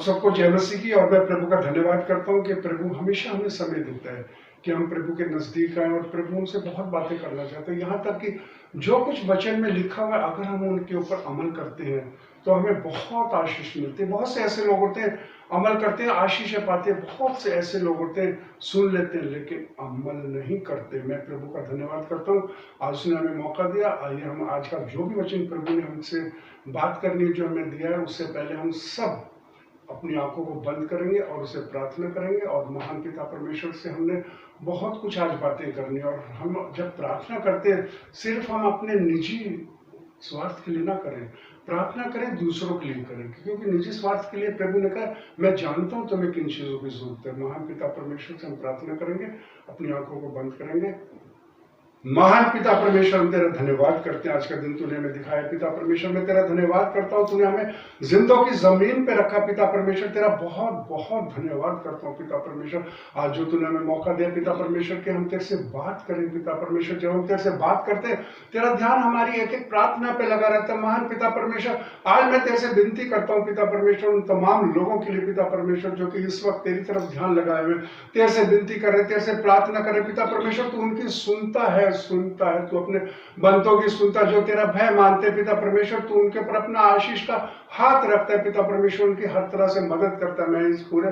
सबको जय मसीह की। और मैं प्रभु का धन्यवाद करता हूँ कि प्रभु हमेशा हमें समय देता है कि हम प्रभु के नजदीक आए, और प्रभु उनसे बहुत बातें करना चाहते हैं। यहाँ तक कि जो कुछ वचन में लिखा हुआ है, अगर हम उनके ऊपर अमल करते हैं तो हमें बहुत आशीष मिलती है। बहुत से ऐसे लोग होते हैं अमल करते हैं, आशीषें पाते हैं। बहुत से ऐसे लोग होते हैं सुन लेते हैं लेकिन अमल नहीं करते। मैं प्रभु का धन्यवाद करता हूँ, आज उसने हमें मौका दिया। आइए हम आज का जो भी वचन प्रभु ने हमसे बात करनी जो हमें दिया है, उससे पहले हम सब अपनी आंखों को बंद करेंगे और उसे प्रार्थना करेंगे। और महान पिता परमेश्वर से हमने बहुत कुछ आज बातें करनी, और हम जब प्रार्थना करते हैं सिर्फ हम अपने निजी स्वार्थ के लिए ना करें, प्रार्थना करें दूसरों के लिए करें, क्योंकि निजी स्वार्थ के लिए प्रभु ने कहा मैं जानता हूं तुम्हें किन चीजों की जरूरत है। महान पिता परमेश्वर से हम प्रार्थना करेंगे, अपनी आंखों को बंद करेंगे। महान पिता परमेश्वर, हम तेरा धन्यवाद करते हैं, आज का दिन तूने हमें दिखाया। पिता परमेश्वर मैं तेरा धन्यवाद करता हूँ, तूने हमें जिंदों की जमीन पे रखा। पिता परमेश्वर तेरा बहुत बहुत धन्यवाद करता हूँ। पिता परमेश्वर आज जो तूने हमें मौका दिया पिता परमेश्वर के हम तेरे से बात करें। पिता परमेश्वर जब हम तेरे से बात करते हैं तेरा ध्यान हमारी एक एक प्रार्थना पे लगा रहता है। महान पिता परमेश्वर आज मैं तेरे से विनती करता हूँ पिता परमेश्वर, उन तमाम लोगों के लिए पिता परमेश्वर जो कि इस वक्त तेरी तरफ ध्यान लगाए हुए तेरे से विनती कर रहे, तेरे से प्रार्थना करे। पिता परमेश्वर तू उनकी सुनता है, तू अपने बंदों की सुनता, जो तेरा भय मानते पिता परमेश्वर, तू उनके ऊपर अपना आशीष का हाथ रखता है। पिता परमेश्वर उनकी हर तरह से मदद करता है। मैं इस पूरे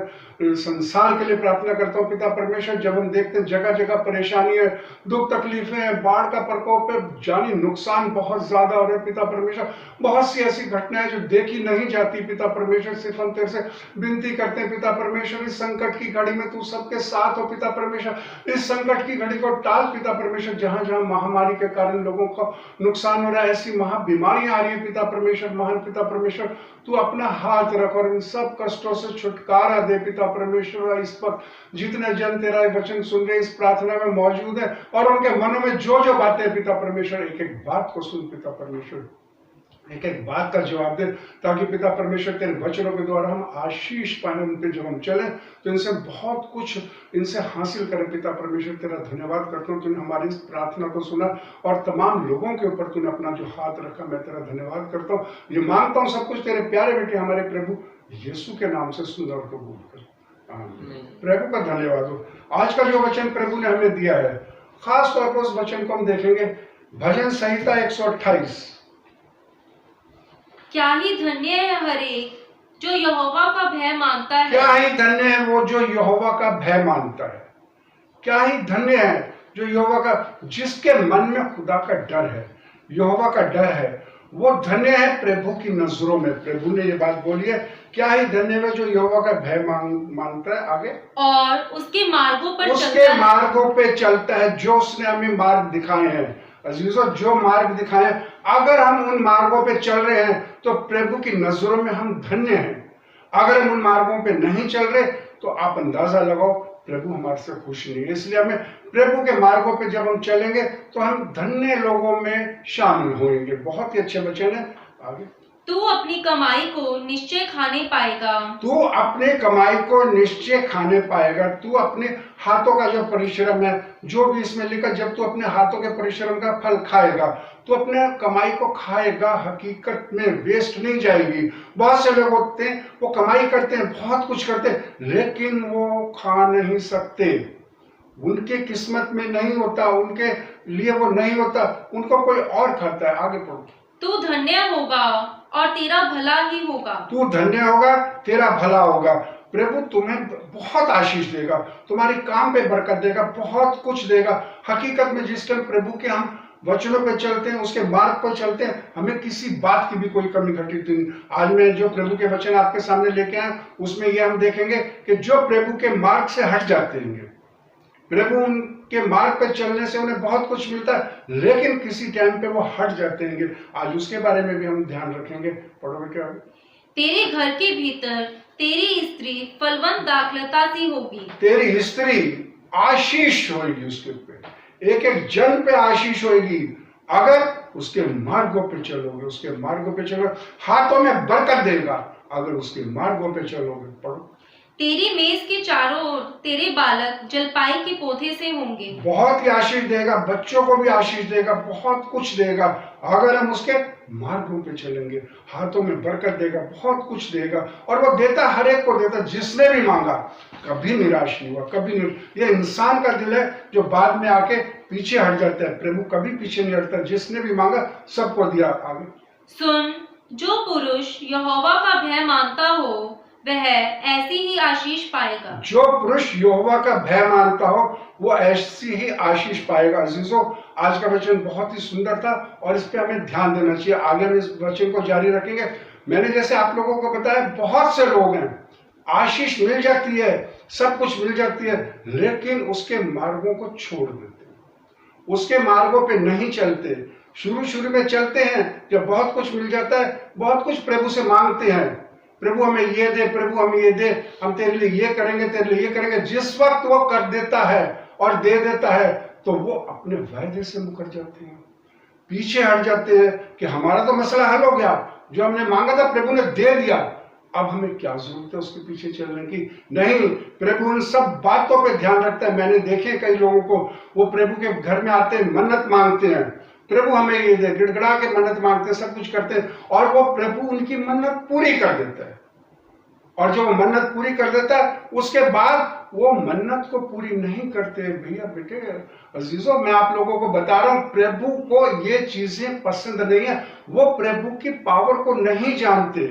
संसार के लिए प्रार्थना करता हूँ पिता परमेश्वर, जब हम देखते हैं जगह जगह परेशानी है, दुख तकलीफें है, बाढ़ का प्रकोप है, जानी नुकसान बहुत ज्यादा हो रहे पिता परमेश्वर, बहुत सी ऐसी घटनाएं जो देखी नहीं जाती पिता परमेश्वर। सिर्फ हम तेरे से विनती करते हैं पिता परमेश्वर, इस संकट की घड़ी में तू सबके साथ हो पिता परमेश्वर। इस संकट की घड़ी को टाल पिता परमेश्वर, जहां जहां महामारी के कारण लोगों को नुकसान हो रहा है, ऐसी महाबीमारियां आ रही है पिता परमेश्वर। महान पिता परमेश्वर तू अपना हाथ रख और इन सब कष्टों से छुटकारा दे पिता परमेश्वर। इस वक्त जितने जन तेरा वचन सुन रहे इस प्रार्थना में मौजूद है, और उनके मनों में जो जो बातें पिता परमेश्वर, एक एक बात को सुन पिता परमेश्वर, एक एक बात का जवाब दे, ताकि पिता परमेश्वर तेरे वचनों के द्वारा हम आशीष पाए। उन पे जब हम चले तो इनसे बहुत कुछ इनसे हासिल करें पिता परमेश्वर। तेरा धन्यवाद करता हूँ, तूने हमारी इस प्रार्थना को सुना और तमाम लोगों के ऊपर तूने अपना जो हाथ रखा, मैं तेरा धन्यवाद करता हूँ। ये मांगता हूँ सब कुछ तेरे प्यारे बेटे हमारे प्रभु यीशु के नाम से सुन और कबूल कर। प्रभु का धन्यवाद हो। आज का जो वचन प्रभु ने हमें दिया है, खास तौर पर उस वचन को हम देखेंगे भजन संहिता 128। क्या ही धन्य है हर एक जो यहोवा का भय मानता है। क्या ही धन्य है वो जो यहोवा का भय मानता है। क्या ही धन्य है जो यहोवा का, जिसके मन में खुदा का डर है, यहोवा का डर है, वो धन्य है प्रभु की नजरों में। प्रभु ने ये बात बोली है, क्या ही धन्य है जो यहोवा का भय मानता है। आगे, और उसके मार्गों पर उसके मार्गों पे चलता है, जो उसने हमें मार्ग दिखाए हैं। अजीजों, जो मार्ग दिखाए, अगर हम उन मार्गों पे चल रहे हैं तो प्रभु की नजरों में हम धन्य हैं। अगर हम उन मार्गों पे नहीं चल रहे तो आप अंदाजा लगाओ प्रभु हमारे से खुश नहीं है। इसलिए हमें प्रभु के मार्गों पे जब हम चलेंगे तो हम धन्य लोगों में शामिल होंगे। बहुत ही अच्छे वचन है। आगे, तू अपनी कमाई को निश्चय खाने पाएगा। तू अपने कमाई को निश्चय खाने पाएगा। तू अपने हाथों का जो परिश्रम है, जो भी इसमें लिखा, जब तू अपने हाथों के परिश्रम का फल खाएगा, तू अपने कमाई को खाएगा। हकीकत में वेस्ट नहीं जाएगी। बहुत से लोग होते हैं वो कमाई करते हैं, बहुत कुछ करते हैं, लेकिन वो खा नहीं सकते। उनके किस्मत में नहीं होता, उनके लिए वो नहीं होता, उनको कोई और खाता है। आगे पढ़ो। तू धन्य होगा और तेरा भला ही होगा। तू धन्य होगा, तेरा भला होगा। प्रभु तुम्हें बहुत आशीष देगा, तुम्हारे काम पे बरकत देगा, बहुत कुछ देगा। हकीकत में जिस टाइम प्रभु के हम वचनों पे चलते हैं, उसके मार्ग पर चलते हैं, हमें किसी बात की भी कोई कमी घटी नहीं। आज मैं जो प्रभु के वचन आपके सामने लेके आया, उसमें ये हम देखेंगे कि जो प्रभु के मार्ग से हट जाते हैं, प्रभु उनके मार्ग पर चलने से उन्हें बहुत कुछ मिलता है, लेकिन किसी टाइम पे वो हट जाते हैं। आज उसके बारे में भी हम ध्यान रखेंगे। पढ़ोगे क्या? तेरे घर के भीतर तेरी स्त्री फलवंत दाखलता सी होगी। तेरी स्त्री आशीष होगी, उसके ऊपर एक एक जन पे आशीष होगी, अगर उसके मार्गों पे चलोगे। उसके मार्गों पे चलोगे, हाथों में बरकत देगा अगर उसके मार्गों पे चलोगे। पढ़ो। तेरी मेज के चारों ओर तेरे बालक जलपाई के पौधे से होंगे। बहुत ही आशीष देगा, बच्चों को भी आशीष देगा, बहुत कुछ देगा अगर हम उसके मार्गों पे चलेंगे। हाथों में बरकत देगा, बहुत कुछ देगा, और वो देता हर एक को देता, जिसने भी मांगा। कभी निराश नहीं हुआ, कभी नहीं। ये इंसान का दिल है जो बाद में आके पीछे हट जाता है। प्रभु कभी पीछे नहीं हटता, जिसने भी मांगा सबको दिया। आगे सुन, जो पुरुष यहोवा का भय मानता हो वह ऐसी ही आशीष पाएगा। जो पुरुष यहोवा का भय मानता हो वो ऐसी ही आशीष पाएगा। अजीजों, आज का वचन बहुत ही सुंदर था और इस पे हमें ध्यान देना चाहिए। आगे हम इस वचन को जारी रखेंगे। मैंने जैसे आप लोगों को बताया, बहुत से लोग हैं, आशीष मिल जाती है, सब कुछ मिल जाती है, लेकिन उसके मार्गों को छोड़ देते हैं, उसके मार्गों पे नहीं चलते। शुरू में चलते हैं, जब बहुत कुछ मिल जाता है, बहुत कुछ प्रभु से मांगते हैं, प्रभु हमें ये दे, प्रभु हमें ये दे, हम तेरे लिए ये करेंगे, तेरे लिए ये करेंगे। जिस वक्त वो कर देता है और दे देता है तो वो अपने वायदे से मुकर जाते हैं, पीछे हट जाते हैं कि हमारा तो मसला हल हो गया, जो हमने मांगा था प्रभु ने दे दिया, अब हमें क्या जरूरत है उसके पीछे चलने की। नहीं, प्रभु उन सब बातों पे ध्यान रखता है। मैंने देखे कई लोगों को, वो प्रभु के घर में आते हैं, मन्नत मांगते हैं, प्रभु हमें ये दे, गिड़गिड़ा के मन्नत मांगते हैं, सब कुछ करते हैं, और वो प्रभु उनकी मन्नत पूरी कर देता है। और जो मन्नत पूरी कर देता है, उसके बाद वो मन्नत को पूरी नहीं करते। भैया बेटे, अजीजों, मैं आप लोगों को बता रहा हूं, प्रभु को ये चीजें पसंद नहीं है। वो प्रभु की पावर को नहीं जानते।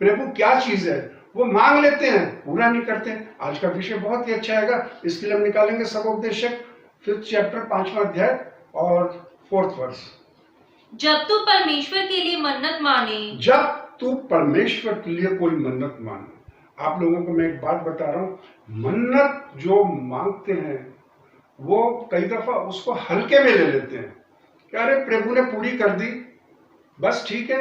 प्रभु क्या चीज है वो मांग लेते हैं, पूरा नहीं करते। आज का विषय बहुत ही अच्छा आएगा, इसके लिए हम निकालेंगे सबोपदेशक 5th चैप्टर 5वां अध्याय और 4th वर्स। जब तू परमेश्वर के लिए मन्नत माने, जब तू परमेश्वर के लिए कोई मन्नत माने। आप लोगों को मैं एक बात बता रहा हूं, मन्नत जो मांगते हैं वो कई दफा उसको हल्के में ले लेते हैं कि अरे प्रभु ने पूरी कर दी, बस ठीक है,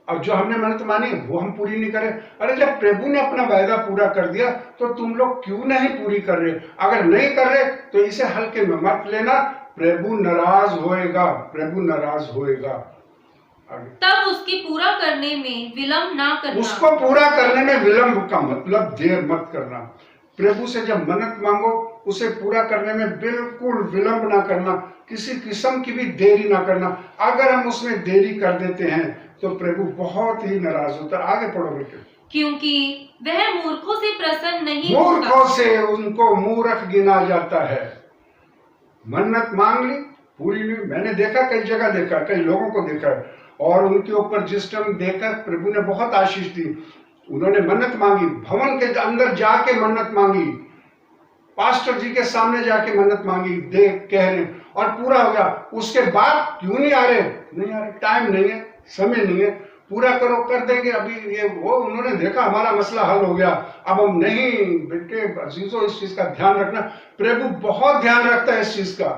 अब जो हमने मन्नत मानी वो हम पूरी नहीं करें। अरे जब प्रभु ने अपना वायदा पूरा कर दिया तो तुम लोग क्यों नहीं पूरी कर रहे? अगर नहीं कर रहे तो इसे हल्के में मत लेना, प्रभु नाराज होएगा, प्रभु नाराज होएगा। तब उसके पूरा करने में विलंब ना करना। उसको पूरा करने में विलंब का मतलब देर मत करना। प्रभु से जब मन्नत मांगो उसे पूरा करने में बिल्कुल विलंब ना करना, किसी किस्म की भी देरी ना करना। अगर हम उसमें देरी कर देते हैं तो प्रभु बहुत ही नाराज होता है। आगे पढ़ो बेटे। क्योंकि वह मूर्खों से प्रसन्न नहीं होता। मूर्खों से उनको मूर्ख गिना जाता है। मन्नत मांग ली, पूरी नहीं। मैंने देखा, कई जगह देखा, कई लोगों को देखा, और उनके ऊपर जिस टाइम देखा प्रभु ने बहुत आशीष दी। उन्होंने मन्नत मांगी, भवन के अंदर जाके मन्नत मांगी, पास्टर जी के सामने जाके मन्नत मांगी, देख कह रहे, और पूरा हो गया। उसके बाद क्यों नहीं आ रहे? नहीं आ रहे, टाइम नहीं है, समय नहीं है, पूरा करो, कर देंगे, अभी ये वो। उन्होंने देखा हमारा मसला हल हो गया, अब हम नहीं। बेटे अजीजों, इस चीज का ध्यान रखना। प्रभु बहुत ध्यान रखता है इस चीज का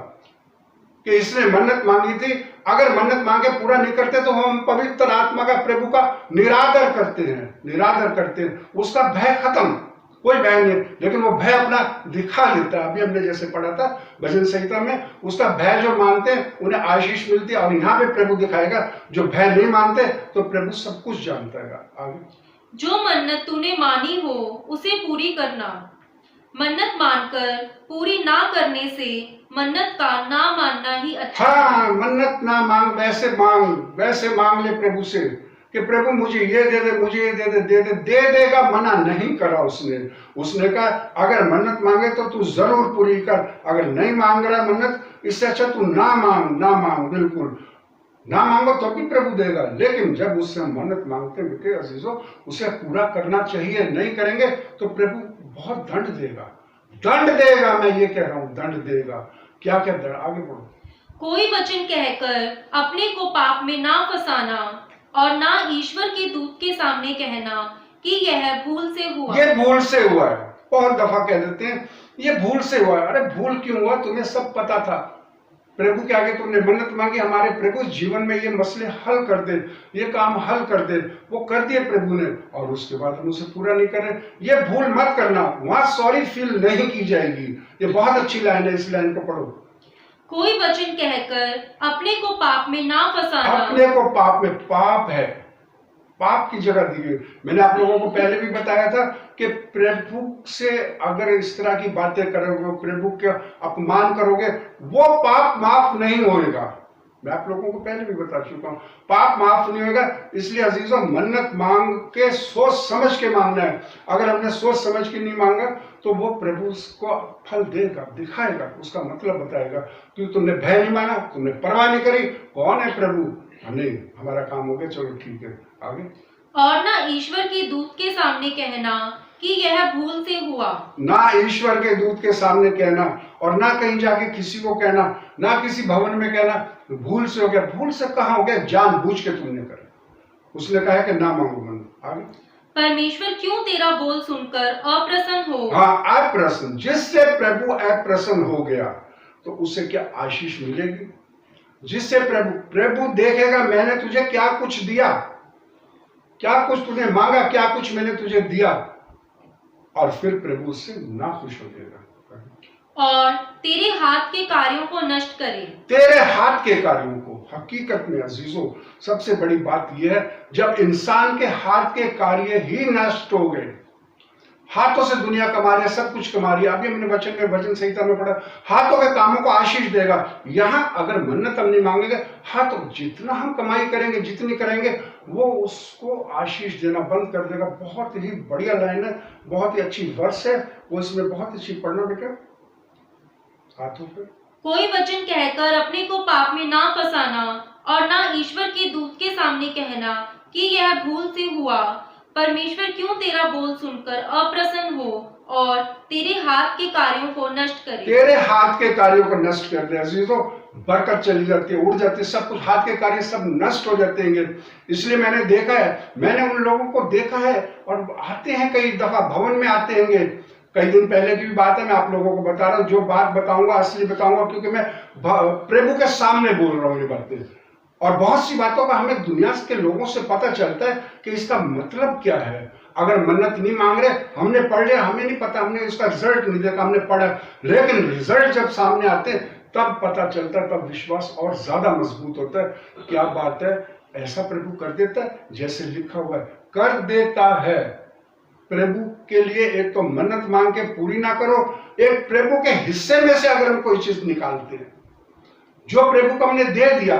कि इसने मन्नत मांगी थी, अगर मन्नत मांगे पूरा नहीं करते तो हम पवित्र आत्मा का, प्रभु का निरादर करते हैं, निरादर करते हैं। उसका भय खत्म, कोई भय नहीं, लेकिन वो भय अपना दिखा देता है। अभी हमने जैसे पढ़ा था भजन संहिता में, उसका भय जो मानते हैं उन्हें आशीष मिलती है। और यहाँ पे प्रभु दिखाएगा जो भय नहीं मानते तो प्रभु सब कुछ जानता है। आगे, जो मन्नत तूने मानी हो उसे पूरी करना। मन्नत मानकर पूरी ना करने से मन्नत का ना मानना ही अच्छा। हाँ, मन्नत ना मांग, वैसे मांग ले प्रभु से कि प्रभु मुझे ये दे दे, मुझे ये दे दे, दे देगा। मना नहीं करा उसने कहा अगर मन्नत मांगे तो तू जरूर पूरी कर, अगर नहीं मांग रहा मन्नत, इससे अच्छा तू ना मांग, बिल्कुल ना मांगो तो भी प्रभु देगा। लेकिन जब उससे हम मन्नत मांगते हैं बेटे अजीजों, उसे पूरा करना चाहिए। नहीं करेंगे तो प्रभु बहुत दंड देगा, मैं ये कह रहा हूँ, दंड देगा। क्या दंड? आगे बढ़ो। कोई वचन कहकर अपने को पाप में ना फंसाना, और ना ईश्वर के दूत के सामने कहना कि यह भूल से हुआ। ये भूल से हुआ है। बहुत दफा कह देते हैं ये भूल से हुआ है। अरे भूल क्यों हुआ? तुम्हें सब पता था। प्रभु के आगे तुमने मन्नत मांगी, हमारे प्रभु जीवन में ये मसले हल कर दे, ये काम हल कर दे, वो कर दिए प्रभु ने, और उसके बाद हम उसे पूरा नहीं कर रहे। ये भूल मत करना, वहां सॉरी फील नहीं की जाएगी। ये बहुत अच्छी लाइन है, इस लाइन को पढ़ो। कोई वचन कहकर अपने को पाप में ना फंसाना। अपने को पाप में, पाप है, पाप की जगह दी गई। मैंने आप लोगों को पहले भी बताया था कि प्रभु से अगर इस तरह की बातें करोगे, प्रभु का अपमान करोगे, वो पाप माफ नहीं होएगा। मैं आप लोगों को पहले भी बता चुका हूं, पाप माफ नहीं होगा। इसलिए अजीजों, मन्नत मांग के सोच समझ के मांगना है। अगर हमने सोच समझ के नहीं मांगा तो वो प्रभु उसको फल देगा, दिखाएगा, उसका मतलब बताएगा। क्योंकि तुमने भय नहीं माना, तुमने परवाह नहीं करी, कौन है प्रभु? नहीं, हमारा काम हो गया, चलो ठीक है, आगे। और ना ईश्वर के दूत के सामने कहना कि यह भूल से हुआ। ना ईश्वर के दूत के सामने कहना, और ना कहीं जाके किसी को कहना, ना किसी भवन में कहना भूल से हो गया। भूल से कहाँ हो गया? जानबूझ के तुमने करा। उसने कहा कि ना मांगो मन। आगे, परमेश्वर क्यों तेरा बोल सुनकर अप्रसन्न हो? हाँ, अप्रसन्न। जिससे प्रभु अप्रसन्न हो गया तो उसे क्या आशीष मिलेगी? जिससे प्रभु देखेगा मैंने तुझे क्या कुछ दिया, क्या कुछ तूने मांगा, क्या कुछ मैंने तुझे दिया, और फिर प्रभु उससे ना खुश हो जाएगा और तेरे हाथ के कार्यों को नष्ट करे। तेरे हाथ के कार्यों को। हकीकत में अजीजों, सबसे बड़ी बात यह है, जब इंसान के हाथ के कार्य ही नष्ट हो गए, हाथों से दुनिया कमा रही है, सब कुछ कमा रही है। अभी हमने वचन संहिता में पढ़ा, हाथों के कामों को आशीष देगा। यहां अगर मन्नत हम नहीं मांगेंगे, हाथों जितना हम कमाई करेंगे, जितनी करेंगे, वो उसको आशीष देना बंद कर देगा। बहुत ही बढ़िया लाइन है, बहुत ही अच्छी वर्ष है, वो इसमें बहुत अच्छी पढ़ना बेटा। हाथों पे कोई वचन कहकर अपने को पाप में ना फंसाना, और ना ईश्वर के दूत के सामने कहना कि यह भूल से हुआ। परमेश्वर क्यों तेरा बोल सुनकर अप्रसन्न हो और तेरे हाथ के कार्यों को नष्ट करे। तेरे हाथ के कार्यों को नष्ट कर दे। अजीजों, बरकत चली जाती है, उड़ जाती है, सब कुछ, हाथ के कार्य सब नष्ट हो जाते हैं। इसलिए मैंने देखा है, मैंने उन लोगों को देखा है, और आते हैं कई दफा भवन में आते हैं। कई दिन पहले की भी बात है, मैं आप लोगों को बता रहा हूँ। जो बात बताऊंगा असली बताऊंगा, क्योंकि मैं प्रभु के सामने बोल रहा हूँ ये बातें। और बहुत सी बातों का हमें दुनिया के लोगों से पता चलता है कि इसका मतलब क्या है। अगर मन्नत नहीं मांग रहे, हमने पढ़ लिया, हमें नहीं पता, हमने इसका रिजल्ट नहीं देखा, हमने पढ़ा, लेकिन रिजल्ट जब सामने आते तब पता चलता है, तब विश्वास और ज्यादा मजबूत होता है। क्या बात है, ऐसा प्रभु कर देता है, जैसे लिखा हुआ है, कर देता है। प्रभु के लिए एक तो मन्नत मांग के पूरी ना करो, एक प्रभु के हिस्से में से अगर हम कोई चीज निकालते हैं, जो प्रभु को हमने दे दिया,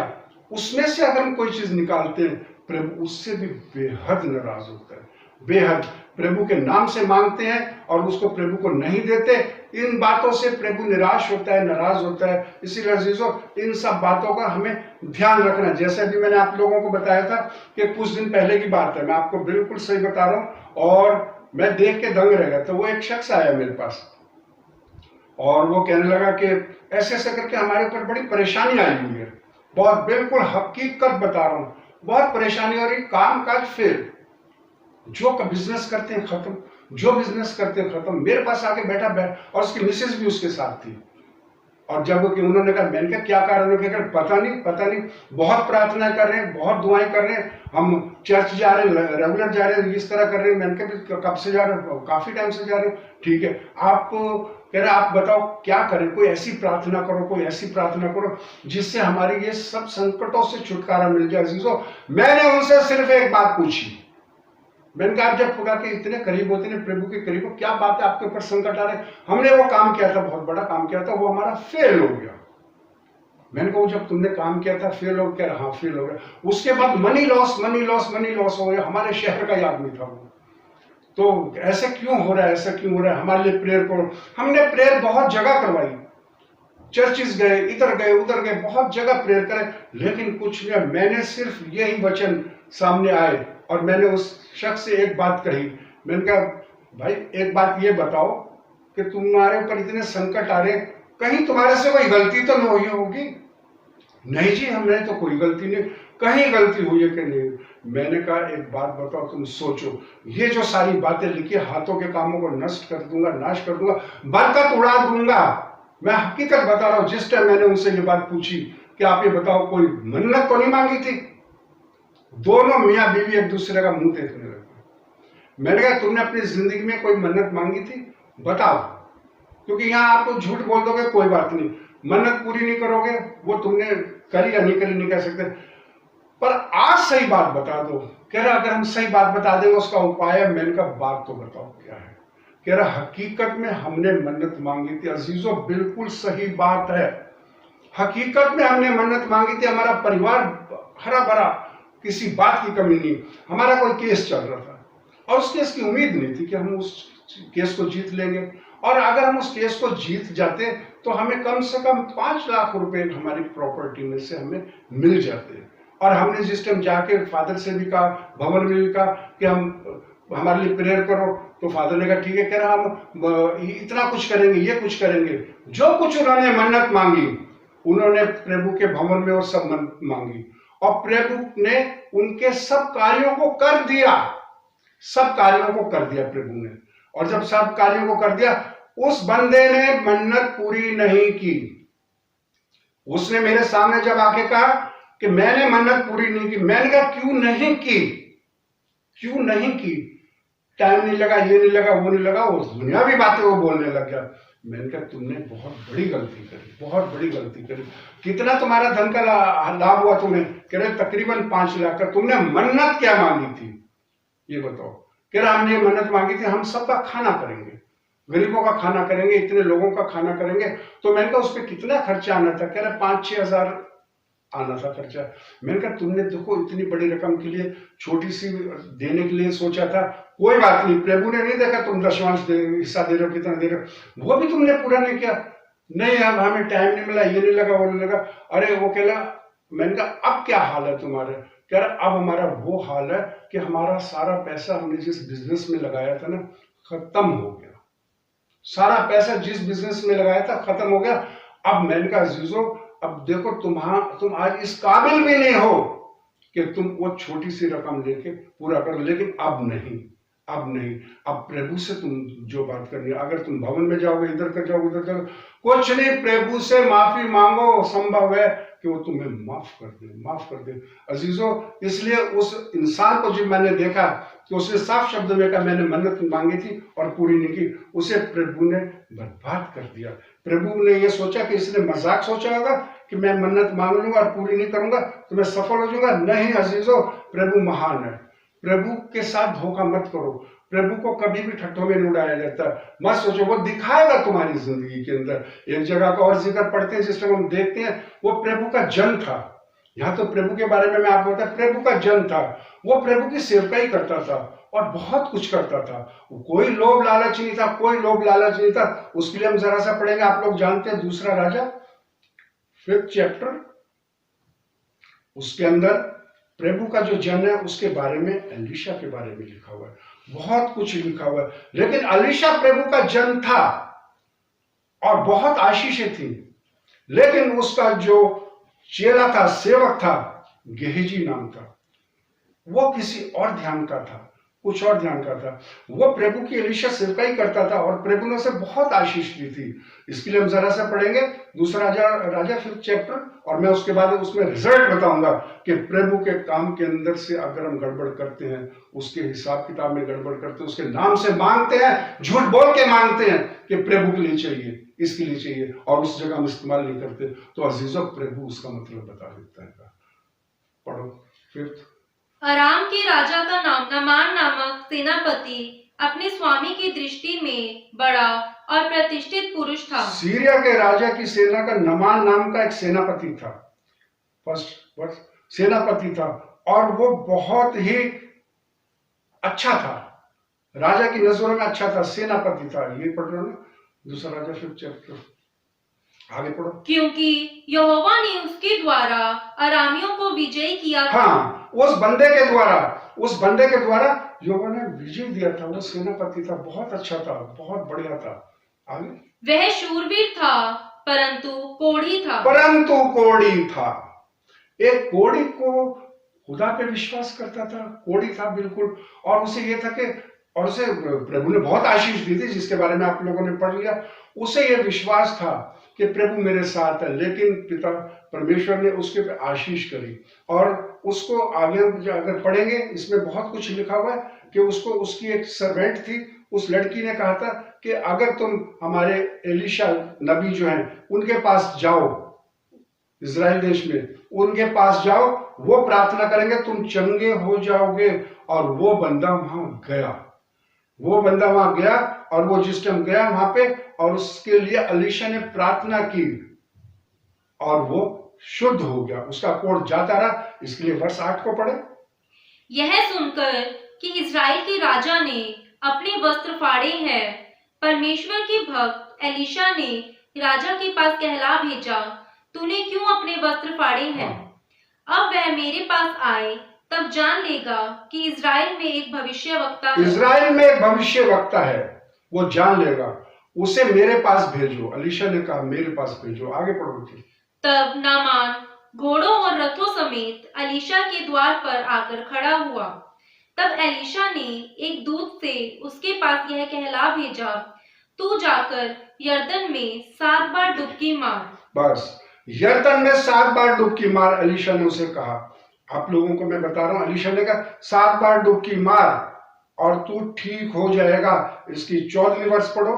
उसमें से अगर हम कोई चीज निकालते हैं, प्रभु उससे भी बेहद नाराज होता है। बेहद। प्रभु के नाम से मांगते हैं और उसको प्रभु को नहीं देते, इन बातों से प्रभु निराश होता है, नाराज होता है। इसीलिए अजीजों, इन सब बातों का हमें ध्यान रखना है। जैसे अभी मैंने आप लोगों को बताया था कि कुछ दिन पहले की बात है, मैं आपको बिल्कुल सही बता रहा हूं, और मैं देख के दंग रह गया। तो वो एक शख्स आया मेरे पास और वो कहने लगा कि ऐसे ऐसे करके हमारे ऊपर बड़ी परेशानी आई हुई है। बहुत बिल्कुल हकीकत बता रहा हूं, बहुत परेशानी हो रही, काम काज फेल, जो बिजनेस करते हैं खत्म, जो बिजनेस करते हैं खत्म। मेरे पास आके बैठा, और उसकी मिसेज भी उसके साथ थी। और जब उन्होंने कहा, मैंने कहा क्या कारण है? पता नहीं, बहुत प्रार्थना कर रहे हैं, बहुत दुआएं कर रहे हैं, हम चर्च जा रहे हैं, रेगुलर जा रहे हैं, इस तरह कर रहे हैं। मैंने कहा कब से जा रहे हो? काफी टाइम से जा रहे हो। ठीक है, आप कह रहे आप बताओ क्या करें? कोई ऐसी प्रार्थना करो, कोई ऐसी प्रार्थना करो जिससे हमारी ये सब संकटों से छुटकारा मिल जाए। अजीजों, मैंने उनसे सिर्फ एक बात पूछी। मैंने कहा, आप जब खुदा के इतने करीब होते हैं, प्रभु के करीब हो, क्या बात है आपके ऊपर संकट आ रहे? हमने वो काम किया था, बहुत बड़ा काम किया था, वो हमारा फेल हो गया। मैंने कहा, जब तुमने काम किया था फेल हो गया? हाँ फेल हो गया। उसके बाद मनी लॉस हो गया। हमारे शहर का ही आदमी था वो। तो ऐसा क्यों हो रहा है, ऐसा क्यों हो रहा है? हमारे लिए प्रेयर करो। हमने प्रेयर बहुत जगह करवाई, चर्चिस गए, इधर गए, उधर गए, बहुत जगह प्रेयर करे, लेकिन कुछ नहीं। मैंने सिर्फ यही वचन सामने आए और मैंने उस शख्स से एक बात कही। मैंने कहा, भाई एक बात ये बताओ कि तुम्हारे ऊपर इतने संकट आ रहे, कहीं तुम्हारे से कोई गलती तो नहीं हुई होगी? नहीं जी, हमने तो कोई गलती नहीं। कहीं गलती हुई है कि नहीं? मैंने कहा, एक बात बताओ, तुम सोचो, ये जो सारी बातें लिखी, हाथों के कामों को नष्ट कर दूंगा, नाश कर दूंगा, बरकत उड़ा दूंगा। मैं हकीकत बता रहा हूं। जिस टाइम मैंने उनसे ये बात पूछी कि आप ये बताओ, कोई मन्नत तो नहीं मांगी थी? दोनों मियां बीवी एक दूसरे का मुंह देखने लगे। मैंने कहा, तुमने अपनी जिंदगी में कोई मन्नत मांगी थी? बताओ, क्योंकि यहां आप तो झूठ बोल दोगे, कोई बात नहीं, मन्नत पूरी नहीं करोगे, वो तुमने करी या नहीं करी नहीं कह सकते, पर आज सही बात बता दो कह रहा अगर हम सही बात बता देंगे उसका उपाय है। मैंने कहा बात तो बताओ क्या है। कह रहा हकीकत में हमने मन्नत मांगी थी। अजीजों बिल्कुल सही बात है, हकीकत में हमने मन्नत मांगी थी। हमारा परिवार हरा भरा, किसी बात की कमी नहीं। हमारा कोई केस चल रहा था और उस केस की उम्मीद नहीं थी कि हम उस केस को जीत लेंगे, और अगर हम उस केस को जीत जाते तो हमें कम से कम 5 लाख रुपए हमारी प्रॉपर्टी में से हमें मिल जाते। और हमने जिस टाइम जाके फादर से भी कहा, भवन में भी कहा कि हम हमारे लिए प्रेयर करो, तो फादर ने कहा ठीक है। कह रहा हम इतना कुछ करेंगे, ये कुछ करेंगे। जो कुछ उन्होंने मन्नत मांगी उन्होंने प्रभु के भवन में और सब मन्नत मांगी, और प्रभु ने उनके सब कार्यों को कर दिया। सब कार्यों को कर दिया प्रभु ने। और जब सब कार्यों को कर दिया, उस बंदे ने मन्नत पूरी नहीं की। उसने मेरे सामने जब आके कहा कि मैंने मन्नत पूरी नहीं की, मैंने कहा क्यों नहीं की, क्यों नहीं की? टाइम नहीं लगा, ये नहीं लगा, वो नहीं लगा, और दुनियावी बातें वो बोलने लग गया। मैंने कहा तुमने बहुत बड़ी गलती करी, बहुत बड़ी गलती करी। कितना तुम्हारा धन का लाभ हुआ तुम्हें? कह रहे तकरीबन 5 लाख का। तुमने मन्नत क्या मांगी थी ये बताओ? कह रहा हमने मन्नत मांगी थी हम सबका खाना करेंगे, गरीबों का खाना करेंगे, इतने लोगों का खाना करेंगे। तो मैंने कहा उस पर कितना खर्चा आना था? कह रहा 5-6 हजार आना था खर्चा। मैंने कहा तुमने देखो इतनी बड़ी रकम के लिए छोटी सी देने के लिए सोचा था, कोई बात नहीं, प्रभु ने नहीं देखा तुम दशमांश हिस्सा दे रहे हो, कितना दे रहे हो, वो भी तुमने पूरा नहीं किया। नहीं अब हमें टाइम नहीं मिला, ये नहीं लगा, वो नहीं लगा। अरे वो कहला, मैंने कहा अब क्या हाल है तुम्हारे? कह रहा अब हमारा वो हाल है कि हमारा सारा पैसा हमने जिस बिजनेस में लगाया था ना, खत्म हो गया। सारा पैसा जिस बिजनेस में लगाया था खत्म हो गया। अब मैंने कहा अजीजों अब देखो तुम आज इस काबिल भी नहीं हो कि तुम वो छोटी सी रकम लेके पूरा करो, लेकिन अब नहीं, अब नहीं। अब प्रभु से तुम जो बात करनी है, अगर तुम भवन में जाओगे, इधर कर जाओगे, उधर जाओगे, कुछ नहीं, प्रभु से माफी मांगो, संभव है कि वो तुम्हें माफ कर दे, माफ कर दे। अजीजों इसलिए उस इंसान को जब मैंने देखा कि उसने साफ शब्दों में कहा मैंने मन्नत मांगी थी और पूरी नहीं की, उसे प्रभु ने बर्बाद कर दिया। प्रभु ने ये सोचा कि इसने मजाक सोचा होगा कि मैं मन्नत मांग लूंगा और पूरी नहीं करूंगा तो मैं सफल हो जाऊंगा। नहीं अजीजों, प्रभु महान है। प्रभु के साथ धोखा मत करो। प्रभु को कभी भी ठट्ठों में नहीं उड़ाया जाता। मत सोचो, वो दिखाएगा तुम्हारी जिंदगी के अंदर। एक जगह का और जिक्र पढ़ते हैं जिस टाइम हम देखते हैं, वो प्रभु का जन था। यहाँ तो प्रभु के बारे में मैं आपको बताया, प्रभु का जन था। वो प्रभु की सेवकाई करता था और बहुत कुछ करता था। कोई लोभ लालच नहीं था, कोई लोभ लालच नहीं था। उसके लिए हम जरा सा पढ़ेंगे, आप लोग जानते हैं 2 राजा 5th चैप्टर, उसके अंदर प्रभु का जो जन है उसके बारे में, एलीशा के बारे में लिखा हुआ है। बहुत कुछ लिखा हुआ है। लेकिन एलीशा प्रभु का जन था और बहुत आशीषें थी, लेकिन उसका जो चेला था, सेवक था, गेहजी नाम था, वो किसी और ध्यान का था, कुछ और ध्यान का था। वो प्रभु की एलीशा सेवकाई करता था और प्रभु ने उसे बहुत आशीष दी थी। इसके लिए हम जरा सा पढ़ेंगे 2 राजा 5th चैप्टर, और मैं उसके बाद उसमें रिजल्ट बताऊंगा कि प्रभु के काम के अंदर से अगर हम गड़बड़ करते हैं, उसके हिसाब किताब में गड़बड़ करते हैं, उसके नाम से मांगते हैं, झूठ बोल के मांगते हैं कि प्रभु के लिए चाहिए, इसके लिए चाहिए, और उस जगह हम इस्तेमाल नहीं करते, तो अजीजों प्रभु उसका मतलब बता देता है। पढ़ो 5th। अराम के राजा का नाम नामान नामक सेनापति अपने स्वामी की दृष्टि में बड़ा और प्रतिष्ठित पुरुष था। सीरिया के राजा की सेना का नामान नाम का एक सेनापति था, फर्स्ट वर्ष सेनापति था, और वो बहुत ही अच्छा था, राजा की नजरों में अच्छा था, सेनापति था। ये पढ़ रहे हो ना 2 राजा 5th चैप्टर, आगे पढ़ो। क्योंकि यहोवा ने उसके द्वारा अरामियों को विजयी किया था। हाँ, उस बंदे के द्वारा यहोवा ने विजय दिया था। वो सेनापति था, बहुत अच्छा था, बहुत बढ़िया था। आगे, वह शूरवीर था परंतु कोढ़ी था। एक कोढ़ी को खुदा पे विश्वास करता था, कोढ़ी था बिल्कुल। और उसे ये था कि, और उसे प्रभु ने बहुत आशीष दी थी जिसके बारे में आप लोगों ने पढ़ लिया। उसे यह विश्वास था कि प्रभु मेरे साथ है, लेकिन पिता परमेश्वर ने उसके पे आशीष करी। और उसको आगे अगर पढ़ेंगे, इसमें बहुत कुछ लिखा हुआ है कि उसकी एक सर्वेंट थी, उस लड़की ने कहा था कि अगर तुम हमारे एलीशा नबी जो हैं उनके पास जाओ, इजराइल देश में, उनके पास जाओ, वो प्रार्थना करेंगे, तुम चंगे हो जाओगे। और वो बंदा वहां गया, वो बंदा वहां गया, और वो जिस टाइम गया वहां पे, और उसके लिए अलीशा ने प्रार्थना की, और वो शुद्ध हो गया, उसका कोढ़ जाता रहा। इसके लिए वर्ष 8 को पढ़े। यह सुनकर कि इज़राइल के राजा ने अपने वस्त्र फाड़े हैं, परमेश्वर के भक्त एलीशा ने राजा के पास कहला भेजा, तूने क्यों अपने वस्त्र फाड़े हैं? अब वह मेरे पास आए, तब जान लेगा कि इज़राइल में एक भविष्यवक्ता है। इज़राइल में एक भविष्यवक्ता है, वो जान लेगा, उसे मेरे पास भेजो। अलीशा ने कहा मेरे पास भेजो। आगे पढ़ो। तब नामान घोड़ों और रथों समेत एलीशा के द्वार पर आकर खड़ा हुआ। तब एलीशा ने एक दूत से उसके पास यह कहला भेजा, तू जाकर यरदन में 7 बार डुबकी मार। बस, यरदन में 7 बार डुबकी मार, एलीशा ने उसे कहा। आप लोगों को मैं बता रहा हूं, एलीशा ने कहा 7 बार डुबकी मार और तू ठीक हो जाएगा। इसकी 14वीं वर्ष पढ़ो।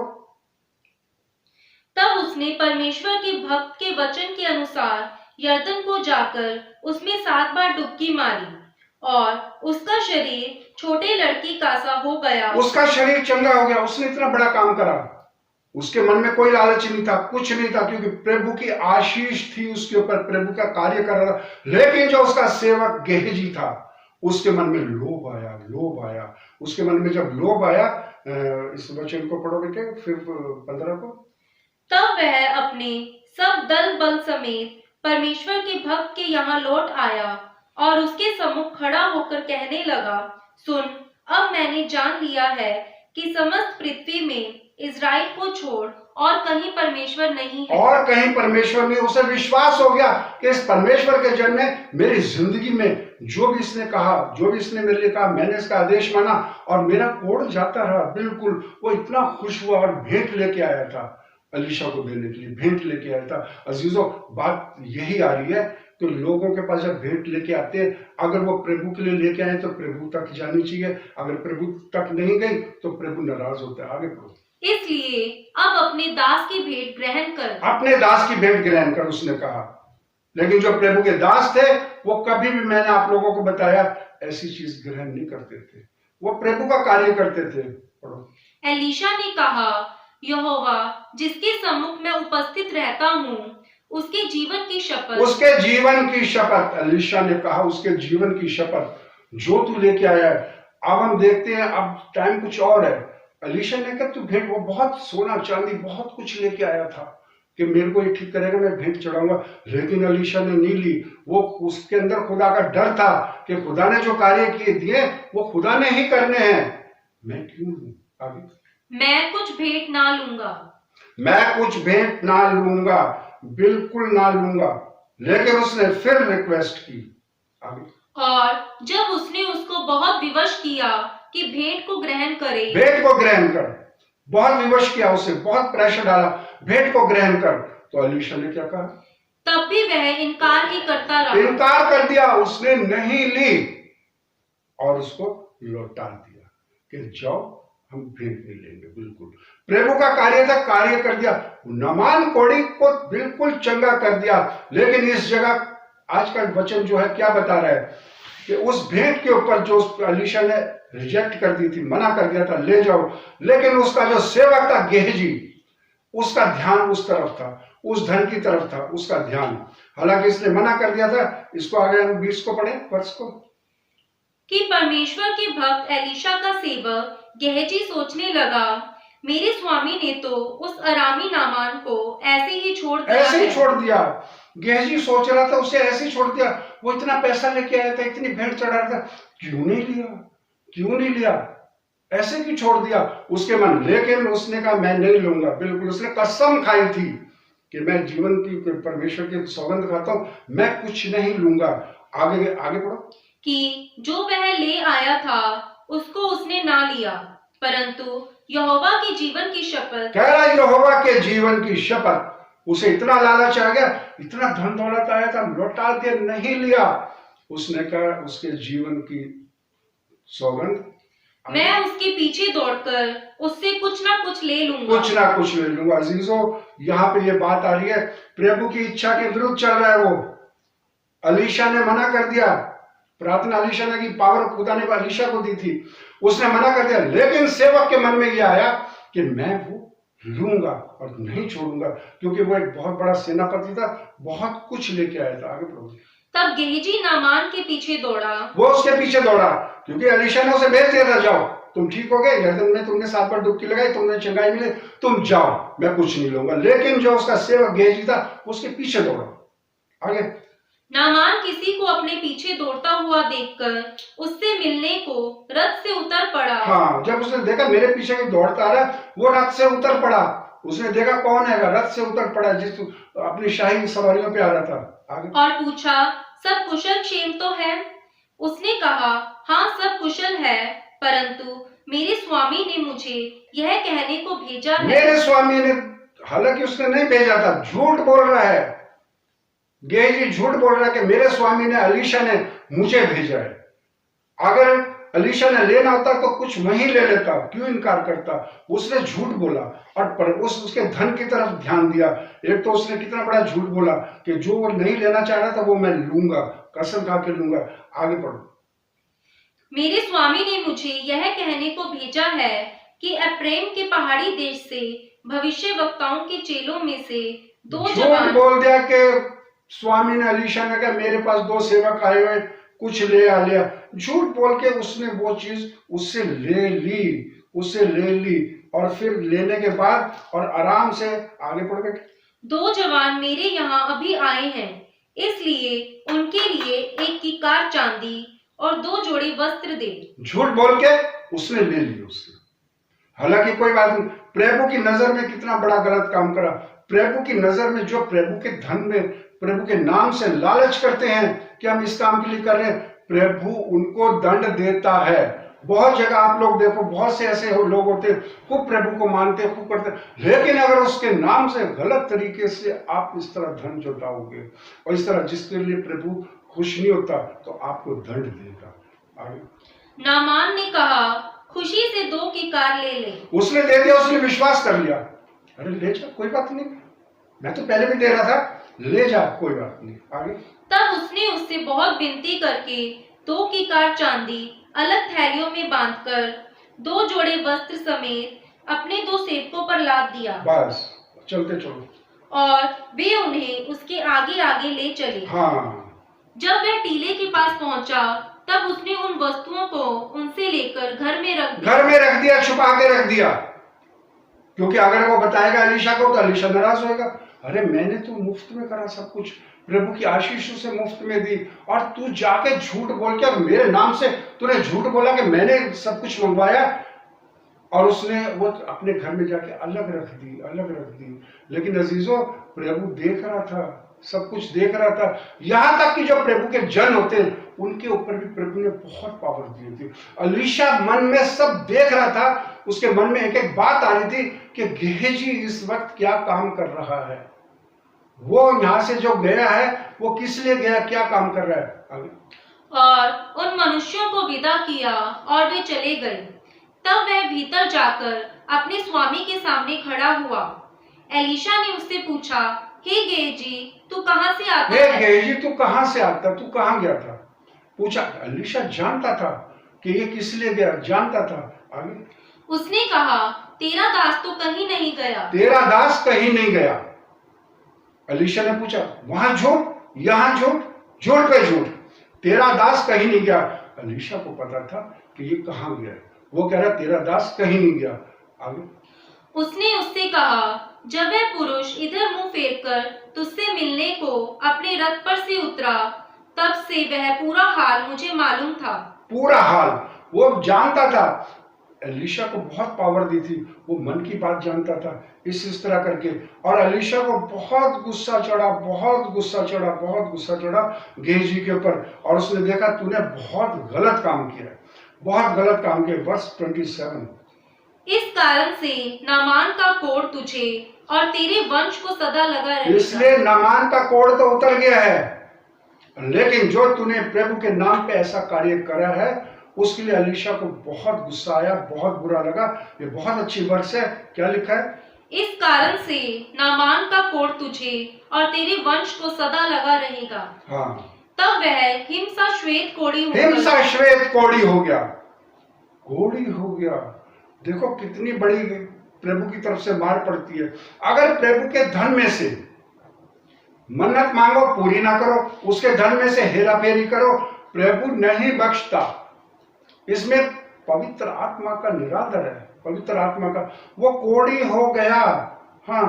तब उसने परमेश्वर के भक्त के वचन के अनुसार यरदन को जाकर उसमें 7 बार डुबकी मारी, और उसका शरीर छोटे लड़की का सा हो गया। उसका शरीर चंगा हो गया। उसने इतना बड़ा काम करा, उसके मन में कोई लालच नहीं था, कुछ नहीं था, क्योंकि प्रभु की आशीष थी उसके ऊपर, प्रभु का कार्य कर रहा था। लेकिन जो उसका सेवक गेहजी था, उसके मन में लोभ आया, लोभ आया। उसके मन में जब लोभ आया, इस वचन को पढ़ो बेटे, फिर 15 को। तब वह अपने सब दल बल समेत परमेश्वर के भक्त के यहाँ लौट आया और उसके सम्मुख खड़ा होकर कहने लगा, सुन, अब मैंने जान लिया है कि समस्त पृथ्वी में इज़राइल को छोड़ और कहीं परमेश्वर नहीं है। और कहीं परमेश्वर नहीं। उसे विश्वास हो गया कि इस परमेश्वर के जन ने मेरी जिंदगी में जो भी इसने कहा, जो भी इसने मेरे लिए कहा, मैंने इसका आदेश माना और मेरा कोढ़ जाता रहा। बिल्कुल वो इतना खुश हुआ और भेंट लेके आया था, अलीशा को देने के लिए भेंट लेके आया था। अजीजों, बात यही आ रही है कि लोगों के पास जब भेंट लेके आते हैं, अगर वो प्रभु के लिए लेके आए तो प्रभु तक जानी चाहिए। अगर प्रभु तक नहीं गई तो प्रभु नाराज होता है। आगे पढ़ो। इसलिए अब अपने दास की भेंट ग्रहण कर। अपने दास की भेंट ग्रहण कर, उसने कहा। लेकिन जो प्रभु के दास थे, वो कभी भी, मैंने आप लोगों को बताया, ऐसी चीज ग्रहण नहीं करते थे। वो प्रभु का कार्य करते थे। पढ़ो। एलीशा ने कहा, यहोवा जिसके सम्मुख मैं उपस्थित रहता हूँ, उसके जीवन की शपथ। उसके जीवन की शपथ, एलीशा ने कहा, उसके जीवन की शपथ जो तू लेके आया है। अब हम देखते हैं, अब टाइम कुछ और है। एलीशा ने कहा तू भेंट, वो बहुत सोना चांदी बहुत कुछ लेके आया था कि मेरे को ये ठीक करेगा, मैं भेंट चढ़ाऊंगा। लेकिन एलीशा ने नहीं ली। वो, उसके अंदर खुदा का डर था कि खुदा ने जो कार्य किए दिए वो खुदा ने ही करने हैं, मैं क्यों लूं। आगे। मैं कुछ भेंट ना लूंगा, मैं कुछ भेंट ना लूंगा, बिल्कुल ना लूंगा। लेकिन उसने फिर रिक्वेस्ट की। आगे। और जब उसने उसको बहुत विवश किया कि भेंट को ग्रहण करे, भेंट को ग्रहण कर, बहुत विवश किया उसे, बहुत प्रेशर डाला, भेंट को ग्रहण कर। तो एलीशा ने क्या कहा? तब भी वह इनकार ही करता रहा। इनकार कर दिया, उसने नहीं ली और उसको लौटा दिया कि जाओ, हम भेंट नहीं लेंगे। बिल्कुल प्रभु का कार्य था, कार्य कर दिया। नामान कोढ़ी को बिल्कुल चंगा कर दिया। लेकिन इस जगह आज का वचन जो है क्या बता रहा है कि उस भेंट के ऊपर जो एलीशा ने रिजेक्ट कर दी थी, मना कर दिया था, ले जाओ, लेकिन उसका जो सेवक था गेहजी, उसका ध्यान उस तरफ था, उस धन की तरफ था उसका ध्यान। हालांकि इसने मना कर दिया था। इसको आगे हम 20 को पढ़े, वर्ष को। कि परमेश्वर के भक्त एलीशा का सेवक गेहजी सोचने लगा, मेरे स्वामी ने तो उस अरामी नामान को ऐसे ही छोड़ दिया, ऐसे ही छोड़ दिया। गेहजी सोच रहा था उसे ऐसे ही छोड़ दिया। वो इतना पैसा लेके आया था, इतनी भेंट चढ़ा रहा था, क्यों नहीं लिया, क्यों नहीं लिया, ऐसे क्यों छोड़ दिया उसके मन। लेकिन उसने कहा मैं नहीं लूंगा। बिल्कुल उसने कसम खाई थी कि मैं जीवन की परमेश्वर की सौगंध खाता हूं, मैं कुछ नहीं लूंगा। आगे आगे पढ़ो। कि जो वह ले आया था उसको उसने ना लिया, परंतु यहोवा के जीवन की शपथ। कह रहा यहोवा के जीवन की शपथ। उसे इतना लालच आ गया, इतना धन दौलत आया था, लौटा दिया, नहीं लिया। उसने कहा उसके जीवन की सौगंध, मैं उसके पीछे दौड़कर उससे कुछ ना कुछ ले लूंगा। कुछ ना कुछ ले लूंगा। अजीजों, यहाँ पे ये बात आ रही है, प्रभु की इच्छा के विरुद्ध चल रहा है वो। अलीशा ने मना कर दिया, प्रार्थना अलीशा ने की, पावर खुदा ने अलीशा को दी थी, उसने मना कर दिया। लेकिन सेवक के मन में यह आया कि मैं वो लूंगा और नहीं छोड़ूंगा, क्योंकि वो एक बहुत बड़ा सेनापति था, बहुत कुछ लेके आया था। आगे प्रभु। तब गेहजी नामान के पीछे दौड़ा। वो उसके पीछे दौड़ा, क्योंकि अलीशा ने उसे भेज दिया था, जाओ तुम ठीक हो गए, यरदन में तुमने 7 बार डुबकी लगाई, तुमने चंगाई मिले, तुम जाओ, मैं कुछ नहीं लूंगा। लेकिन जो उसका सेवक गेहजी था, उसके पीछे दौड़ा। आगे। नामान किसी को अपने पीछे दौड़ता हुआ देखकर उससे मिलने को रथ से उतर पड़ा। हाँ, जब उसने देखा मेरे पीछे कोई दौड़ता आ रहा है, वो रथ से उतर पड़ा। उसने देखा कौन है, रथ से उतर पड़ा, जिस अपनी शाही सवारियों पे आ रहा था। आगे। और पूछा, सब कुशल क्षेम तो है? उसने कहा, हाँ सब कुशल है, परंतु मेरे स्वामी ने मुझे यह कहने को भेजा है। मेरे स्वामी ने, हालांकि उसने नहीं भेजा था, झूठ बोल रहा है गेहजी, झूठ बोल रहा है कि मेरे स्वामी ने, अलीशा ने मुझे भेजा है। अगर अलीशा ने लेना होता तो कुछ वहीं ले लेता, क्यों इनकार करता? उसने झूठ बोला और पर उसके धन की तरफ ध्यान दिया। एक तो उसने कितना बड़ा झूठ बोला कि जो वो नहीं लेना चाह रहा था वो मैं लूंगा, कसम खा के लूंगा। आगे पढ़ो। मेरे स्वामी ने मुझे यह कहने को भेजा है कि एफ्रेम के पहाड़ी देश से भविष्य वक्ताओं के चेलों में से 2 जवान। बोल दिया कि स्वामी ने, अलीशा ने कहा मेरे पास 2 सेवक आए हुए, कुछ ले आ लिया। झूठ बोल के उसने वो चीज उससे ले ली और फिर लेने के बाद और आराम से आगे बढ़ गए। 2 जवान मेरे यहाँ अभी आए हैं, इसलिए उनके लिए एक किकार चांदी और 2 जोड़े वस्त्र दे। झूठ बोल के उसने ले ली उससे। हालांकि कोई बात नहीं, प्रभु की नजर में कितना बड़ा गलत काम करा। प्रभु की नजर में जो प्रभु के धन में, प्रभु के नाम से लालच करते हैं कि हम इस काम के लिए कर रहे हैं, प्रभु उनको दंड देता है। बहुत जगह आप लोग देखो, बहुत से ऐसे लोग होते हैं, खूब प्रभु को मानते, खूब करते, लेकिन अगर उसके नाम से गलत तरीके से आप इस तरह धन जुटाओगे और इस तरह जिसके लिए प्रभु खुश नहीं होता, तो आपको दंड देगा। आगे। नामान ने कहा, खुशी से 2 किकार ले ले। उसने दे दिया, उसने विश्वास कर लिया, अरे ले जा, कोई बात नहीं, मैं तो पहले भी दे रहा था, ले जा, कोई बात नहीं। आगे। तब उसने उससे बहुत विनती करके 2 किकार चांदी अलग थैलियों में बांधकर 2 जोड़े वस्त्र समेत अपने 2 सेवकों पर लाद दिया। बस चलते चलो। और वे उन्हें उसके आगे आगे ले चले। हाँ। जब वह टीले के पास पहुंचा, तब उसने उन वस्तुओं को उनसे लेकर घर में रख दिया, छुपा के रख दिया, क्योंकि अगर वो बताएगा अलीशा को तो अलीशा नाराज होगा। अरे मैंने तो मुफ्त में करा सब कुछ, प्रभु की आशीषों से मुफ्त में दी, और तू जाके झूठ बोल के, और मेरे नाम से तूने झूठ बोला कि मैंने सब कुछ मंगवाया, और उसने वो अपने घर में जाके अलग रख दी। लेकिन अजीजों, प्रभु देख रहा था, सब कुछ देख रहा था। यहां तक कि जो प्रभु के जन होते हैं उनके ऊपर भी प्रभु ने बहुत पावर दी थी। अलीशा मन में सब देख रहा था, उसके मन में एक एक बात आ रही थी कि गेहजी इस वक्त क्या काम कर रहा है, वो यहां से जो गया है वो किस लिए गया, क्या काम कर रहा है। आगे। और उन मनुष्यों को विदा किया और वे चले गए। तब वह भीतर जाकर अपने स्वामी के सामने खड़ा हुआ। एलीशा ने उससे पूछा, हे गेहजी, तू कहां से आता है? गेहजी, तू कहां से आता, तू कहां गया था? पूछा। एलीशा जानता था कि ये किस लिए गया, जानता था। आगे। उसने कहा, तेरा दास तो कहीं नहीं गया। तेरा दास कहीं नहीं गया। एलीशा ने पूछा, वहां झूठ, यहां झूठ, झूठ पे झूठ, तेरा दास कहीं नहीं गया। एलीशा को पता था कि ये कहां गया, वो कह रहा तेरा दास कहीं नहीं गया। आगे। उसने उससे कहा, जब वह पुरुष इधर मुंह फेरकर तुझसे मिलने को अपने रथ पर से उतरा, तब से वह पूरा हाल मुझे मालूम था। पूरा हाल वो जानता था। एलीशा को बहुत पावर दी थी, वो मन की बात जानता था इस तरह करके। और एलीशा को बहुत गुस्सा चढ़ा गेहजी के ऊपर, और उसने देखा तूने बहुत गलत काम किया। वर्ष 27। इस कारण से नामान का कोढ़ तुझे और तेरे वंश को सदा लगा रहेगा। इसलिए नामान का कोढ़ तो उतर गया है, लेकिन जो तूने प्रभु के नाम पे ऐसा कार्य करा है उसके लिए अलीशा को बहुत गुस्सा आया, बहुत बुरा लगा। ये बहुत अच्छी वर्ष है, क्या लिखा है? इस कारण से नामान का कोढ़ तुझे और तेरे वंश को सदा लगा रहेगा। हाँ, तब वह हिमसा श्वेत कोढ़ी हिमसा श्वेत कोढ़ी हो गया, कोढ़ी हो गया। देखो कितनी बड़ी प्रभु की तरफ से मार पड़ती है। अगर प्रभु के धन में से मन्नत मांगो, पूरी ना करो, उसके धन में से हेरा फेरी करो, प्रभु नहीं बख्शता। इसमें पवित्र आत्मा का निरादर है, पवित्र आत्मा का। वो कोढ़ी हो गया। हाँ,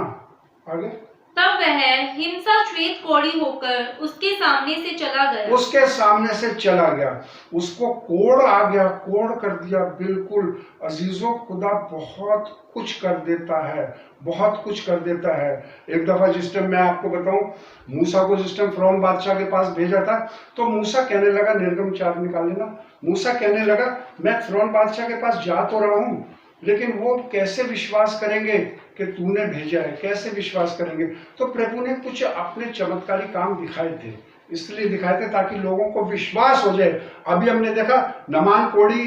आगे। तब वह हिमसा श्वेत कोढ़ी होकर उसके सामने से चला गया। उसके सामने से चला गया, उसको कोढ़ आ गया, कोढ़ कर दिया बिल्कुल। अजीजों, खुदा बहुत कुछ कर देता है, बहुत कुछ कर देता है। एक दफा जिस टाइम मैं आपको बताऊं, मूसा को जिस टाइम फिरौन बादशाह के पास भेजा था, तो मूसा कहने लगा निर्गम 4 निकाल लेना। मूसा कहने लगा मैं फिरौन बादशाह के पास जा तो रहा हूं, लेकिन वो कैसे विश्वास करेंगे कि तूने भेजा है, कैसे विश्वास करेंगे? तो प्रभु ने कुछ अपने चमत्कारी काम दिखाए थे, इसलिए दिखाए थे ताकि लोगों को विश्वास हो जाए। अभी हमने देखा नामान कोढ़ी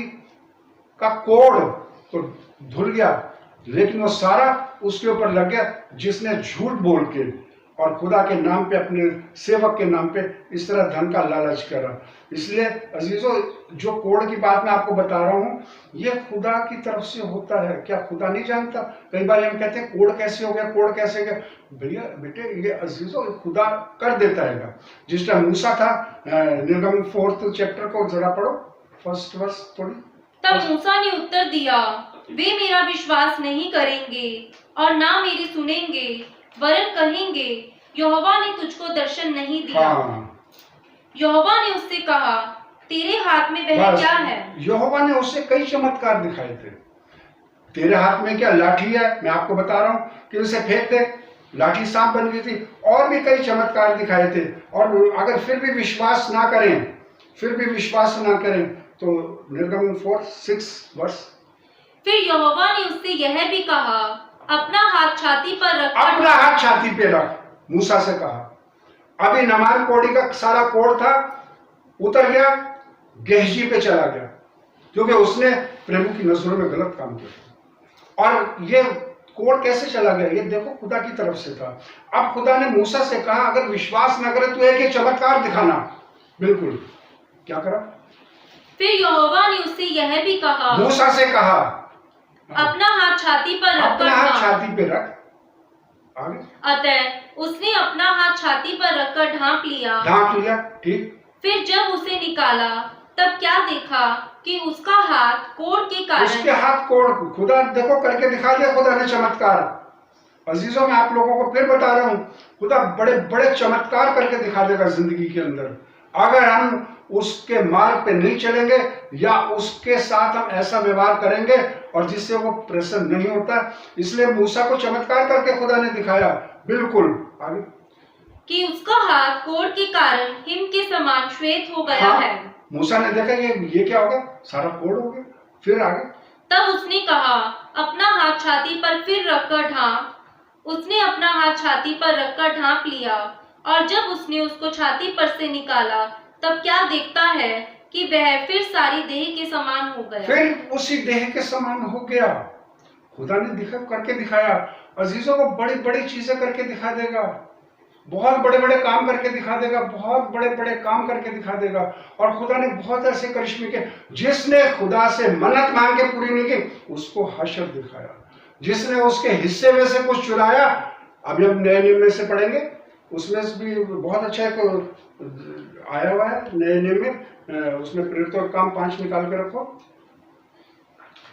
का कोढ़ तो धुल गया, लेकिन वो सारा उसके ऊपर लग गया जिसने झूठ बोल के और खुदा के नाम पे, अपने सेवक के नाम पे इस तरह धन का लालच करा। इसलिए अजीजों, जो कोढ़ की बात मैं आपको बता रहा हूँ, ये खुदा की तरफ से होता है। क्या खुदा नहीं जानता? कई बार हम कहते हैं कोढ़ कैसे हो गया, कोढ़ कैसे गया? भैया बेटे, ये अजीजों खुदा कर देता है। जिस टाइम मूसा था, निर्गम 4th चैप्टर को जरा पढ़ो, 1st वर्स थोड़ी। तब मूसा ने उत्तर दिया, वे मेरा विश्वास नहीं करेंगे और ना मेरी सुनेंगे, वरन कहेंगे यहोवा ने तुझको दर्शन नहीं दिया। हाँ। यहोवा ने उससे कहा, तेरे हाथ में वह क्या है? यहोवा ने उससे कई चमत्कार दिखाए थे। तेरे हाथ में क्या? लाठी है। मैं आपको बता रहा हूँ कि उसे फेंक दे, लाठी सांप बन गई थी। और भी कई चमत्कार दिखाए थे। और अगर फिर भी विश्वास ना करें, तो निर्गम 4:6 वर्ष। फिर यहोवा ने उससे यह भी कहा, अपना हाथ छाती पर रख। अपना हाथ छाती पे रख, मूसा से कहा। अभी नामान कोढ़ी का सारा कोढ़ था, उतर गया, गेहजी पे चला गया, क्योंकि उसने प्रभु की नजरों में गलत काम किया। और ये कोढ़ कैसे चला गया? ये देखो खुदा की तरफ से था। अब खुदा ने मूसा से कहा, अगर विश्वास न करे तो एक चमत्कार दिखाना। बिल्कुल, क्या करा? फिर यहोवा ने उससे यह भी कहा, मूसा से कहा, अपना हाथ छाती पर रख। अपना हाथ छाती पे रख। आगे। अतः उसने अपना हाथ छाती पर रखकर ढांप लिया। ठीक। फिर जब उसे निकाला, तब क्या देखा कि उसका हाथ कोढ़ के कारण, उसके हाथ कोढ़, खुदा देखो करके दिखा दिया खुदा ने चमत्कार। अजीजों, मैं आप लोगों को फिर बता रहा हूँ, खुदा बड़े बड़े चमत्कार करके दिखा देगा जिंदगी के अंदर, अगर हम उसके मार्ग पे नहीं चलेंगे या उसके साथ हम ऐसा व्यवहार करेंगे और जिससे वो प्रसन्न नहीं होता। इसलिए मूसा को चमत्कार करके खुदा ने दिखाया। बिल्कुल, आगे। कि उसका हाथ कोढ़ के कारण हिम के समान श्वेत हो गया है। मूसा ने देखा ये क्या हो गया? सारा कोढ़ हो गया। फिर आगे। तब उसने कहा, अपना हाथ छाती पर फिर रखकर ढांप। उसने अपना हाथ छाती पर रखकर ढांप लिया, और जब उसने उसको छाती पर से निकाला, तब क्या देखता है कि वह फिर सारी देह के समान हो गया। फिर उसी देह के समान हो गया। खुदा ने करके दिखाया। अजीजों को बड़ी बड़ी चीजें करके दिखा देगा, बहुत बड़े बड़े काम करके दिखा देगा, बहुत बड़े बड़े काम करके दिखा देगा। और खुदा ने बहुत ऐसे करिश्मे के, जिसने खुदा से मन्नत मांग के पूरी नहीं की, उसको हशर दिखाया। जिसने उसके हिस्से में से कुछ चुराया, अभी हम नए नियम में से पढ़ेंगे, उसमें भी बहुत अच्छा एक आया हुआ है नए नियम में, उसमें प्रेरितों का काम 5 निकाल के रखो,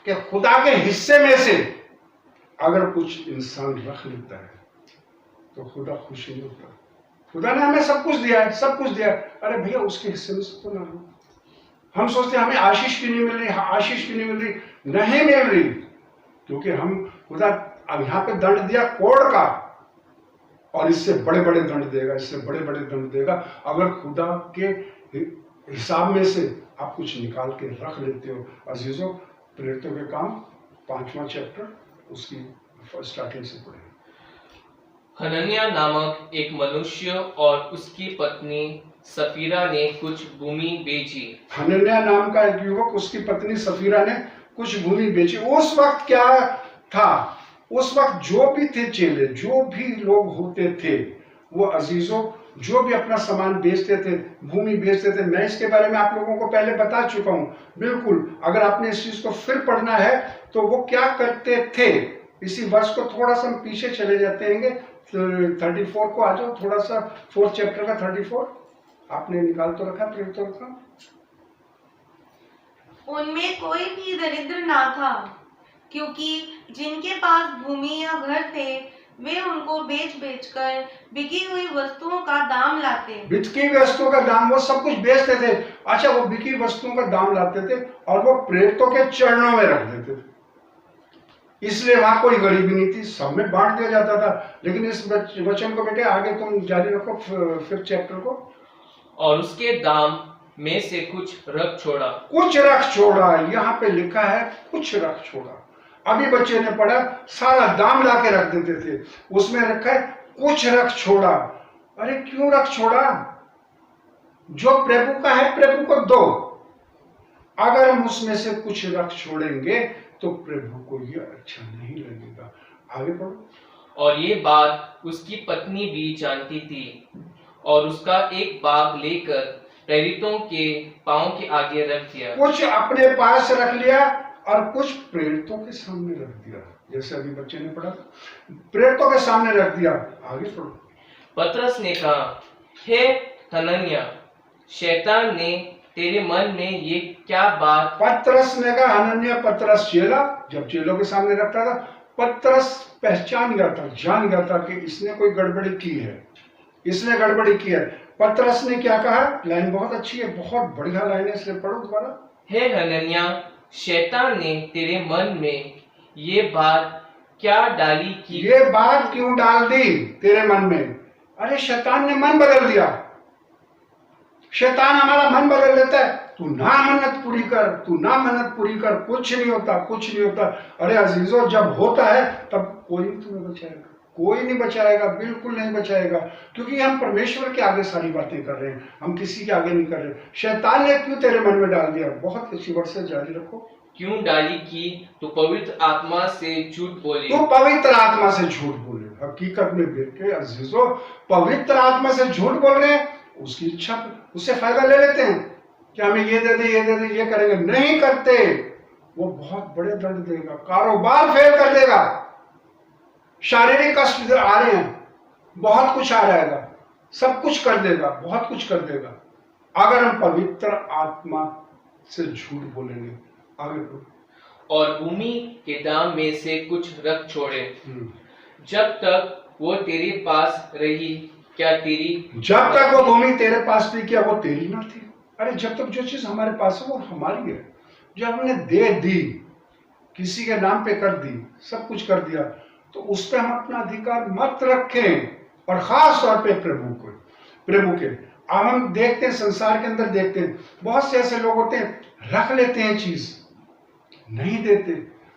कि खुदा के हिस्से में से अगर कुछ इंसान रख लेता है तो खुदा खुश नहीं होता। खुदा ने हमें सब कुछ दिया है, सब कुछ दिया है। अरे भैया, उसके हिस्से में से तो ना लो। हम सोचते हैं हमें आशीष क्यों नहीं मिल रही, आशीष क्यों नहीं मिल रही? नहीं मिल रही, क्योंकि हम खुदा अब यहाँ पे दंड दिया कोढ़ का, और इससे बड़े बड़े दंड देगा, इससे बड़े बड़े दंड देगा अगर खुदा के हिसाब में से आप कुछ निकाल के रख लेते हो। अजीजों, प्रेरितों के काम 5वां चैप्टर, उसकी स्टार्टिंग से पढ़ें। हनन्याह नामक एक मनुष्य और उसकी पत्नी सफीरा ने कुछ भूमि बेची। हनन्याह नाम का एक युवक, उसकी पत्नी सफीरा ने कुछ भूमि बेची। उस वक्त क्या था, उस वक्त जो भी थे चेले, जो भी लोग होते थे, वो अजीजों जो भी अपना सामान बेचते थे, भूमि बेचते थे, मैं इसके बारे में आप लोगों को पहले बता चुका हूं। बिल्कुल, अगर आपने इस चीज को फिर पढ़ना है तो वो क्या करते थे, इसी वर्ष को थोड़ा सा हम पीछे चले जाते हैं। 34 को आ जाओ, थोड़ा सा 4th चैप्टर का 34 आपने निकाल तो रखा प्रेरितों का। उनमें कोई भी दरिद्र ना था, क्योंकि जिनके पास भूमि या घर थे वे उनको बेच बेचकर बिकी हुई वस्तुओं का दाम लाते। बिकी हुई वस्तुओं का दाम, वो सब कुछ बेचते थे। अच्छा, वो बिकी हुई वस्तुओं का दाम लाते थे और वो प्रेरितों के चरणों में रख देते थे। इसलिए वहां कोई गरीबी नहीं थी, सब में बांट दिया जाता था। लेकिन इस वचन को बेटे आगे तुम जारी रखो 5th चैप्टर को। और उसके दाम में से कुछ रख छोड़ा। कुछ रख छोड़ा, यहाँ पे लिखा है कुछ रख छोड़ा। अभी बच्चे ने पढ़ा, सारा दाम ला के रख देते थे, उसमें रखा है कुछ रख छोड़ा। अरे क्यों रख छोड़ा? जो प्रभु का है प्रभु को दो। अगर हम उसमें से कुछ रख छोड़ेंगे तो प्रभु को यह अच्छा नहीं लगेगा। आगे पढ़ो। और ये बात उसकी पत्नी भी जानती थी, और उसका एक भाग लेकर प्रेरितों के पांव के आगे रख दिया। कुछ अपने पास रख लिया और कुछ प्रेरितों के सामने रख दिया, जैसे अभी बच्चे ने पढ़ा, प्रेरितों के सामने रख दिया। आगे पढ़ो। पतरस ने कहा, हे हनन्याह, शैतान ने तेरे मन में ये क्या बात। पतरस ने कहा, हनन्याह, पतरस चेला, जब चेलों के सामने रखता था, पतरस पहचान गया था, जान गया था कि इसने कोई गड़बड़ी की है, इसने गड़बड़ी की है। पतरस ने क्या कहा? लाइन बहुत अच्छी है, बहुत बढ़िया लाइन है, इसलिए पढ़ो दोबारा। हे हनन्याह, शैतान ने तेरे मन में ये बात क्या डाली कि। ये बात क्यों डाल दी तेरे मन में? अरे शैतान ने मन बदल दिया। शैतान हमारा मन बदल देता है। तू ना मन्नत पूरी कर, तू ना मन्नत पूरी कर, कुछ नहीं होता, कुछ नहीं होता। अरे अजीजों, जब होता है तब कोई नहीं तुम्हें बचाएगा, कोई नहीं बचाएगा, बिल्कुल नहीं बचाएगा, क्योंकि हम परमेश्वर के आगे सारी बातें कर रहे हैं, हम किसी के आगे नहीं कर रहे। शैतान ने क्यों तेरे मन में डाल दिया? बहुत अच्छी वर्ड से जारी रखो। क्यों डाली कि तू पवित्र आत्मा से झूठ बोले। तू पवित्र आत्मा से झूठ बोले। हकीकत में बेटे अजीजों, पवित्र आत्मा से झूठ बोल रहे हैं, उसकी इच्छा, उससे फायदा ले लेते हैं कि हमें ये दे दे, ये दे दे, ये करेंगे, नहीं करते। वो बहुत बड़े दंड देगा, कारोबार फेल कर देगा, शारीरिक कष्ट आ रहे हैं, बहुत कुछ आ रहेगा, सब कुछ कर देगा, बहुत कुछ कर देगा, अगर हम पवित्र आत्मा से झूठ बोलेंगे। आगे बढ़ो। और भूमि के दाम में से कुछ रख छोड़े। जब तक वो तेरे पास रही, क्या तेरी। जब तक वो भूमि तेरे पास थी, क्या वो तेरी ना थी? अरे जब तक जो चीज हमारे पास है वो हमारी है। जब हमने दे दी, किसी के नाम पे कर दी, सब कुछ कर दिया, तो उस पर हम अपना अधिकार मत रखें, और खास तौर पे प्रभु के। अब हम देखते हैं, संसार के अंदर देखते हैं, बहुत से ऐसे लोग होते हैं, रख लेते हैं चीज, नहीं देते।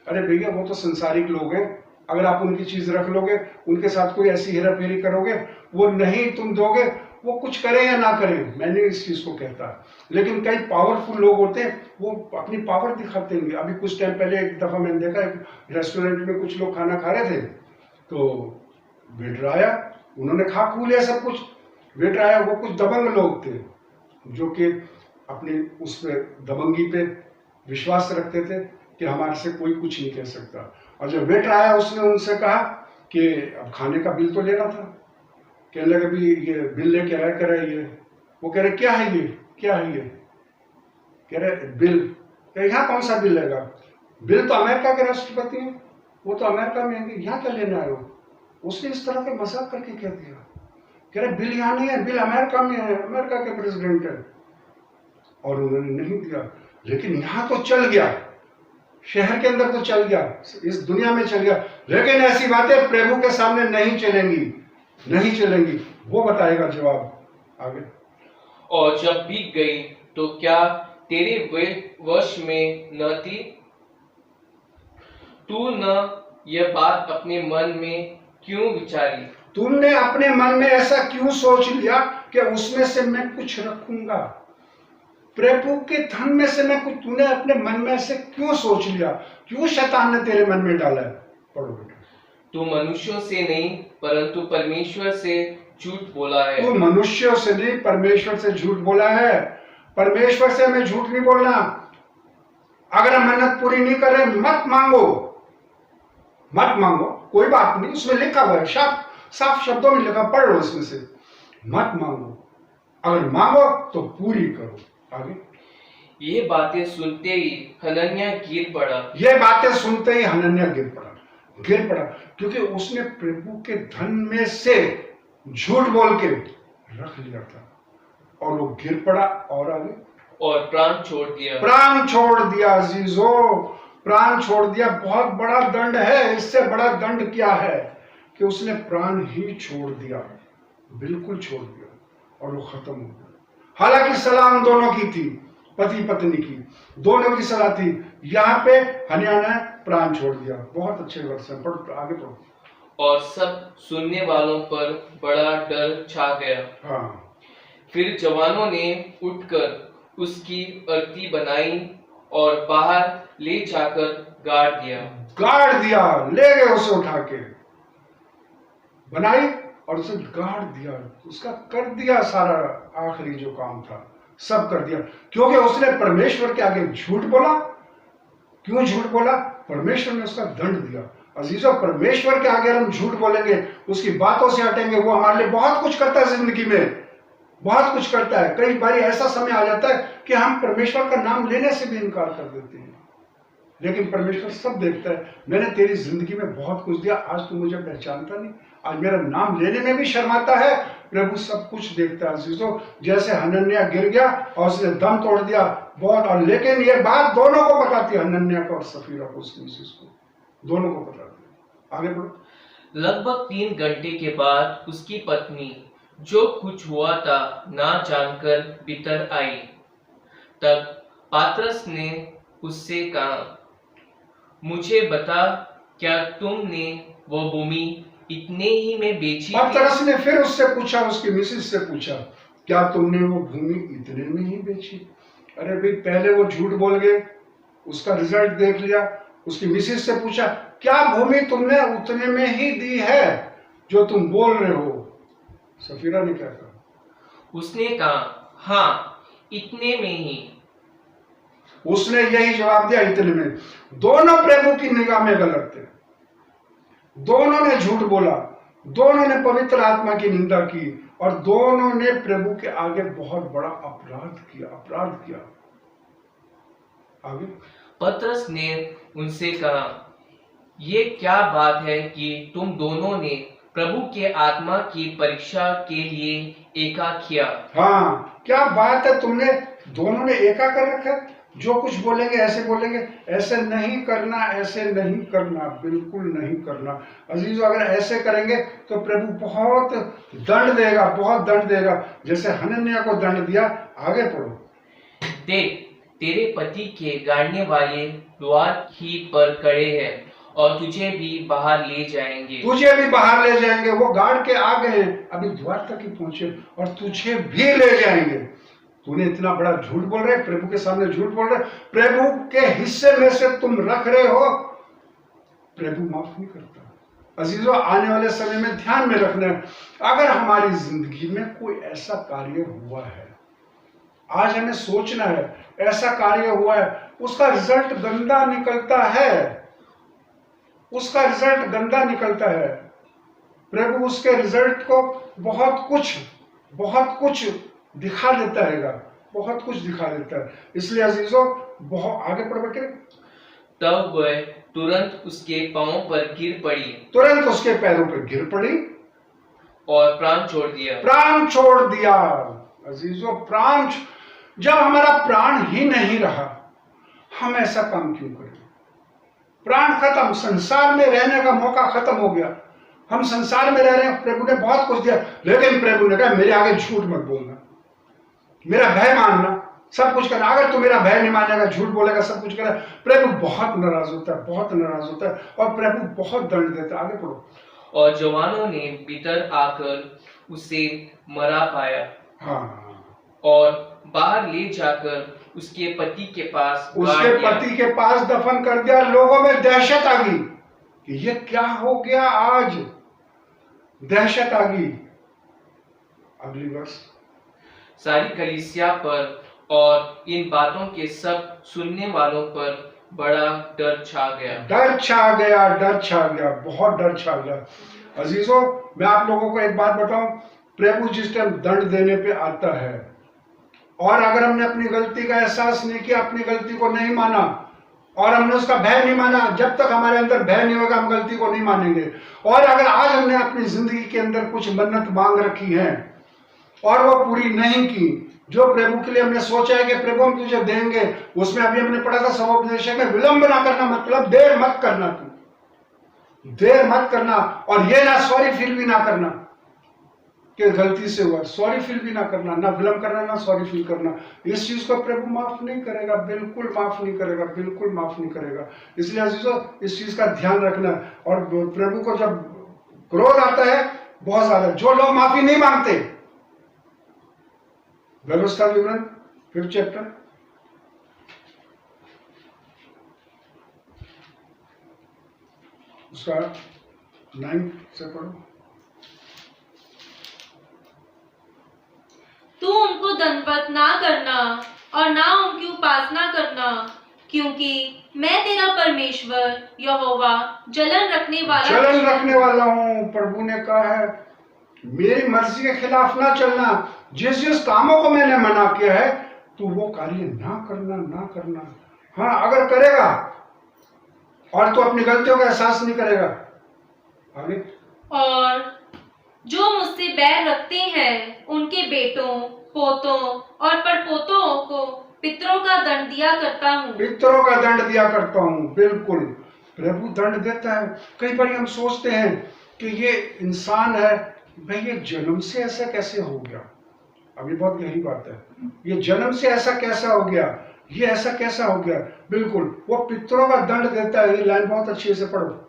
अरे भैया, वो तो संसारिक लोग हैं, अगर आप उनकी चीज रख लोगे, उनके साथ कोई ऐसी हेरा फेरी करोगे, वो नहीं तुम दोगे, वो कुछ करें या ना करें, मैं नहीं इस चीज को कहता। लेकिन कई पावरफुल लोग होते हैं, वो अपनी पावर दिखाते हैं। अभी कुछ टाइम पहले एक दफा मैंने देखा, एक रेस्टोरेंट में कुछ लोग खाना खा रहे थे, तो वेटर आया, उन्होंने खा खू लिया सब कुछ। वेटर आया, वो कुछ दबंग लोग थे, जो कि अपनी उस पे दबंगी पे विश्वास रखते थे कि हमारे से कोई कुछ नहीं कह सकता। और जब वेटर आया, उसने उनसे कहा कि अब खाने का बिल तो लेना था। कहने लगे, भी ये बिल लेके आया कर रहे ये। वो कह रहे, क्या है ये, क्या है ये? कह रहे बिल। कह रहे, यहाँ कौन सा बिल लेगा? बिल तो अमेरिका के राष्ट्रपति हैं, वो तो अमेरिका में है, यहाँ क्या लेने आए हो? उसने इस तरह के मजाक करके कह दिया। कह रहे बिल यहाँ नहीं है, बिल अमेरिका में है, अमेरिका के प्रेसिडेंट है। और उन्होंने नहीं दिया, लेकिन यहाँ तो चल गया, शहर के अंदर तो चल गया, इस दुनिया में चल गया। लेकिन ऐसी बातें प्रभु के सामने नहीं चलेंगी, नहीं चलेंगी। वो बताएगा जवाब। आगे। और जब बीत गई तो क्या तेरे वश में न थी? तू न यह बात अपने मन में क्यों विचारी? तुमने अपने मन में ऐसा क्यों सोच लिया कि उसमें से मैं कुछ रखूंगा। प्रभु के धन में से मैं कुछ, तूने अपने मन में से क्यों सोच लिया? क्यों शैतान ने तेरे मन में डाला है? पढ़ो बेटा। तू मनुष्यों से नहीं परंतु परमेश्वर से झूठ बोला है। तू मनुष्यों से नहीं परमेश्वर से झूठ बोला है। परमेश्वर से हमें झूठ नहीं बोलना। अगर हम मन्नत पूरी नहीं कर रहे, मत मांगो, मत मांगो, कोई बात नहीं, उसमें लिखा हुआ है, साफ शब्दों में लिखा, पढ़ लो इसमें से, मत मांगो, अगर मांगो तो पूरी करो। आगे। ये बातें सुनते ही हनन्याह गिर पड़ा। ये बातें सुनते ही हनन्याह गिर पड़ा, क्योंकि उसने प्रभु के धन में से झूठ बोल के रख लिया था, और वो गिर पड़ा। और आगे, और प्राण छोड़ दिया। प्राण छोड़ दिया। अजीजो, प्राण छोड़ दिया। बहुत बड़ा दंड है। इससे बड़ा दंड क्या है कि उसने प्राण ही छोड़ दिया, बिल्कुल छोड़ दिया, और वो खत्म हो गया। हालांकि सलाह उन दोनों की थी, पति पत्नी की, दोनों की सलाह थी। यहाँ पे हनन्याह ने प्राण छोड़ दिया। बहुत अच्छे वर्ष है, पढ़ो आगे पढ़ो। और सब सुनने वालों पर बड़ा डर छा गया। हाँ। फिर जवानों ने उठकर उसकी अर्थी बनाई और बाहर ले जाकर गाड़ दिया। ले गए उसे उठा के, बनाई और उसे गाड़ दिया। उसका कर दिया सारा, आखिरी जो काम था सब कर दिया, क्योंकि उसने परमेश्वर के आगे झूठ बोला। क्यों झूठ बोला? परमेश्वर ने उसका दंड दिया। अजीजों, परमेश्वर के आगे हम झूठ बोलेंगे, उसकी बातों से हटेंगे, वो हमारे लिए बहुत कुछ करता है जिंदगी में, बहुत कुछ करता है। कई बार ऐसा समय आ जाता है कि हम परमेश्वर का नाम लेने से भी इनकार कर देते हैं, लेकिन परमेश्वर सब देखता है। मैंने तेरी जिंदगी में बहुत कुछ दिया, आज तू मुझे पहचानता नहीं, आज मेरा नाम लेने में भी शर्माता है। प्रभु सब कुछ देखता है। अजीजों, जैसे हनन्याह गिर गया और उसने दम तोड़ दिया बहुत, और लेकिन ये बात दोनों को बताती है, हनन्याह को और सफीरा को, उसकी मिसेस को, दोनों को बताती है। आगे बढ़ो। लगभग 3 घंटे के बाद उसकी पत्नी जो कुछ हुआ था ना जानकर भीतर आई। तब पात्रस ने उससे कहा, मुझे बता, क्या तुमने वो भूमि इतने ही में बेची? पात्रस ने फिर उससे पूछा, उसकी मिसेस से पूछा, क्या तुमने वो भूमि इतने में ही बेची? अरे भाई, पहले वो झूठ बोल गए, उसका रिजल्ट देख लिया। उसकी मिसेस से पूछा, क्या भूमि तुमने उतने में ही दी है जो तुम बोल रहे हो? सफीरा ने क्या कहा? उसने कहा, हाँ, इतने में ही। उसने यही जवाब दिया, इतने में। दोनों प्रभु की निगाह में गलत थे, दोनों ने झूठ बोला, दोनों ने पवित्र आत्मा की निंदा की, और दोनों ने प्रभु के आगे बहुत बड़ा अपराध किया। आगे। पतरस ने उनसे कहा, ये क्या बात है कि तुम दोनों ने प्रभु के आत्मा की परीक्षा के लिए एका किया? हाँ, क्या बात है, तुमने दोनों ने एका कर रखा है। जो कुछ बोलेंगे ऐसे बोलेंगे, ऐसे नहीं करना, ऐसे नहीं करना, बिल्कुल नहीं करना। अजीजों, अगर ऐसे करेंगे तो प्रभु बहुत दंड देगा, बहुत दंड देगा, जैसे हनन्याह को दंड दिया। आगे पढ़ो। देख, तेरे पति के गाड़ने वाले द्वार ही पर खड़े हैं और तुझे भी बाहर ले जाएंगे। वो गाड़ के आ गए, अभी द्वार तक ही पहुंचे, और तुझे भी ले जाएंगे। तूने इतना बड़ा झूठ बोल रहे, प्रभु के सामने झूठ बोल रहे, प्रभु के हिस्से में से तुम रख रहे हो, प्रभु माफ नहीं करता। अजीजों, आने वाले समय में ध्यान में रखना है, अगर हमारी जिंदगी में कोई ऐसा कार्य हुआ है, आज हमें सोचना है, ऐसा कार्य हुआ है, उसका रिजल्ट गंदा निकलता है, प्रभु उसके रिजल्ट को बहुत कुछ दिखा देता है, इसलिए अजीजों, बहुत आगे बढ़ बैठे। तब वह तुरंत उसके पांवों पर गिर पड़ी, तुरंत उसके पैरों पर गिर पड़ी और प्राण छोड़ दिया। अजीजों, जब हमारा प्राण ही नहीं रहा, हम ऐसा काम क्यों करें? प्राण खत्म, संसार में रहने का मौका खत्म हो गया। हम संसार में रह रहे हैं, प्रभु ने बहुत कुछ दिया, लेकिन प्रभु ने कहा, मेरे आगे झूठ मत बोलना, मेरा भय मानना, सब कुछ करना। अगर तू मेरा भय नहीं मानेगा, झूठ बोलेगा, सब कुछ करेगा, प्रभु बहुत नाराज होता है, और प्रभु बहुत दंड देता है। आगे पढ़ो। और जवानों ने भीतर आकर उसे मरा पाया हाँ, और बाहर ले जाकर उसके पति के पास गाड़ उसके दिया। पति के पास दफन कर दिया। लोगों में दहशत आ गई कि ये क्या हो गया आज, दहशत आ गई। अगली वर्ष सारी कलीसिया पर और इन बातों के सब सुनने वालों पर बड़ा डर छा गया। डर छा गया, डर छा गया, बहुत डर छा गया। अजीजों, मैं आप लोगों को एक बात बताऊं, प्रभु जिस टाइम दंड देने पे आता है और अगर हमने अपनी गलती का एहसास नहीं किया, अपनी गलती को नहीं माना और हमने उसका भय नहीं माना, जब तक हमारे अंदर भय नहीं होगा हम गलती को नहीं मानेंगे। और अगर आज हमने अपनी जिंदगी के अंदर कुछ मन्नत मांग रखी है और वो पूरी नहीं की, जो प्रभु के लिए हमने सोचा है कि प्रभु हम तुझे देंगे, उसमें अभी हमने पढ़ा था सवोपदेश में विलंब ना करना, मतलब देर मत करना, तू देर मत करना। और ये ना सॉरी फील भी ना करना कि गलती से हुआ, सॉरी फील भी ना करना, ना विलंब करना, ना सॉरी फील करना। इस चीज को प्रभु माफ नहीं करेगा, बिल्कुल माफ नहीं करेगा, बिल्कुल माफ नहीं करेगा। इसलिए अजीजों, इस चीज का ध्यान रखना। और प्रभु को जब क्रोध आता है बहुत ज्यादा, जो लोग माफी नहीं मांगते, व्यवस्था विवरण 5th चैप्टर, उसका 9 से पढ़ो। तू उनको दंडवत ना करना और ना उनकी उपासना करना, क्योंकि मैं तेरा परमेश्वर यहोवा जलन रखने वाला हूँ। प्रभु ने कहा है मेरी मर्जी के खिलाफ ना चलना, जिस जिस कामों को मैंने मना किया है तू वो कार्य ना करना, ना करना। हाँ, अगर करेगा और तू अपनी गलतियों का एहसास नहीं करेगा, आगे। और जो मुझसे बैर रखते हैं उनके बेटों, पोतों और परपोतों को पितरों का दंड दिया करता हूँ। पितरों का दंड दिया करता हूँ, बिल्कुल प्रभु दंड देता है। कई बार हम सोचते हैं कि ये इंसान है, भाई ये जन्म से ऐसा कैसे हो गया। अभी बहुत गहरी बात है, ये जन्म से ऐसा कैसा हो गया, ये ऐसा कैसा हो गया। बिल्कुल वो पितरों का दंड देता है। ये लाइन बहुत अच्छे से पढ़ो।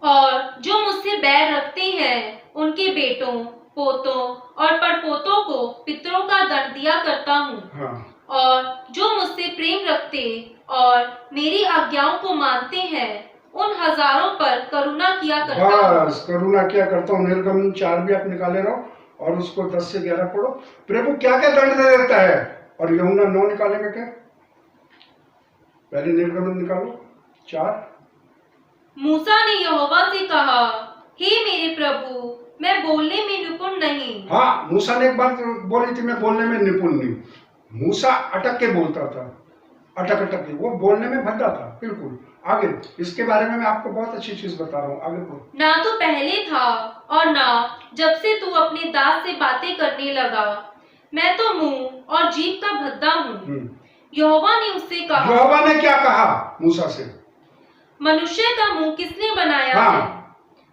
और जो मुझसे बैर रखते हैं उनके बेटों, पोतों और परपोतों को पितरों का दंड दिया करता हूँ। हाँ, और जो मुझसे प्रेम रखते और मेरी आज्ञाओं को मानते हैं उन हजारों पर करुणा किया करता हूँ। बस करुणा क्या करता हूँ। निर्गमन 4 भी आप निकाले रहो और उसको 10 से 11 पढ़ो। प्रभु क्या क्या दंड दे देता है। और यूहन्ना 9 निकालेगा क्या, पहले निर्गमन निकालो 4। मूसा ने यहोवा से कहा, हे मेरे प्रभु, मैं बोलने में निपुण नहीं। हाँ, मूसा ने एक बात बोली थी, मैं बोलने में निपुण नहीं। मूसा अटक के बोलता था, अटक के, वो बोलने में भद्दा था। बिल्कुल। आगे इसके बारे में मैं आपको बहुत अच्छी चीज बता रहा हूँ, आगे पढ़ो। ना तो पहले था और ना जब से तू अपने दास से बातें करने लगा, मैं तो मुंह और जीभ का भद्दा हूँ। यहोवा ने उससे कहा, यहोवा ने क्या कहा मूसा से, मनुष्य का मुंह किसने बनाया हाँ। है,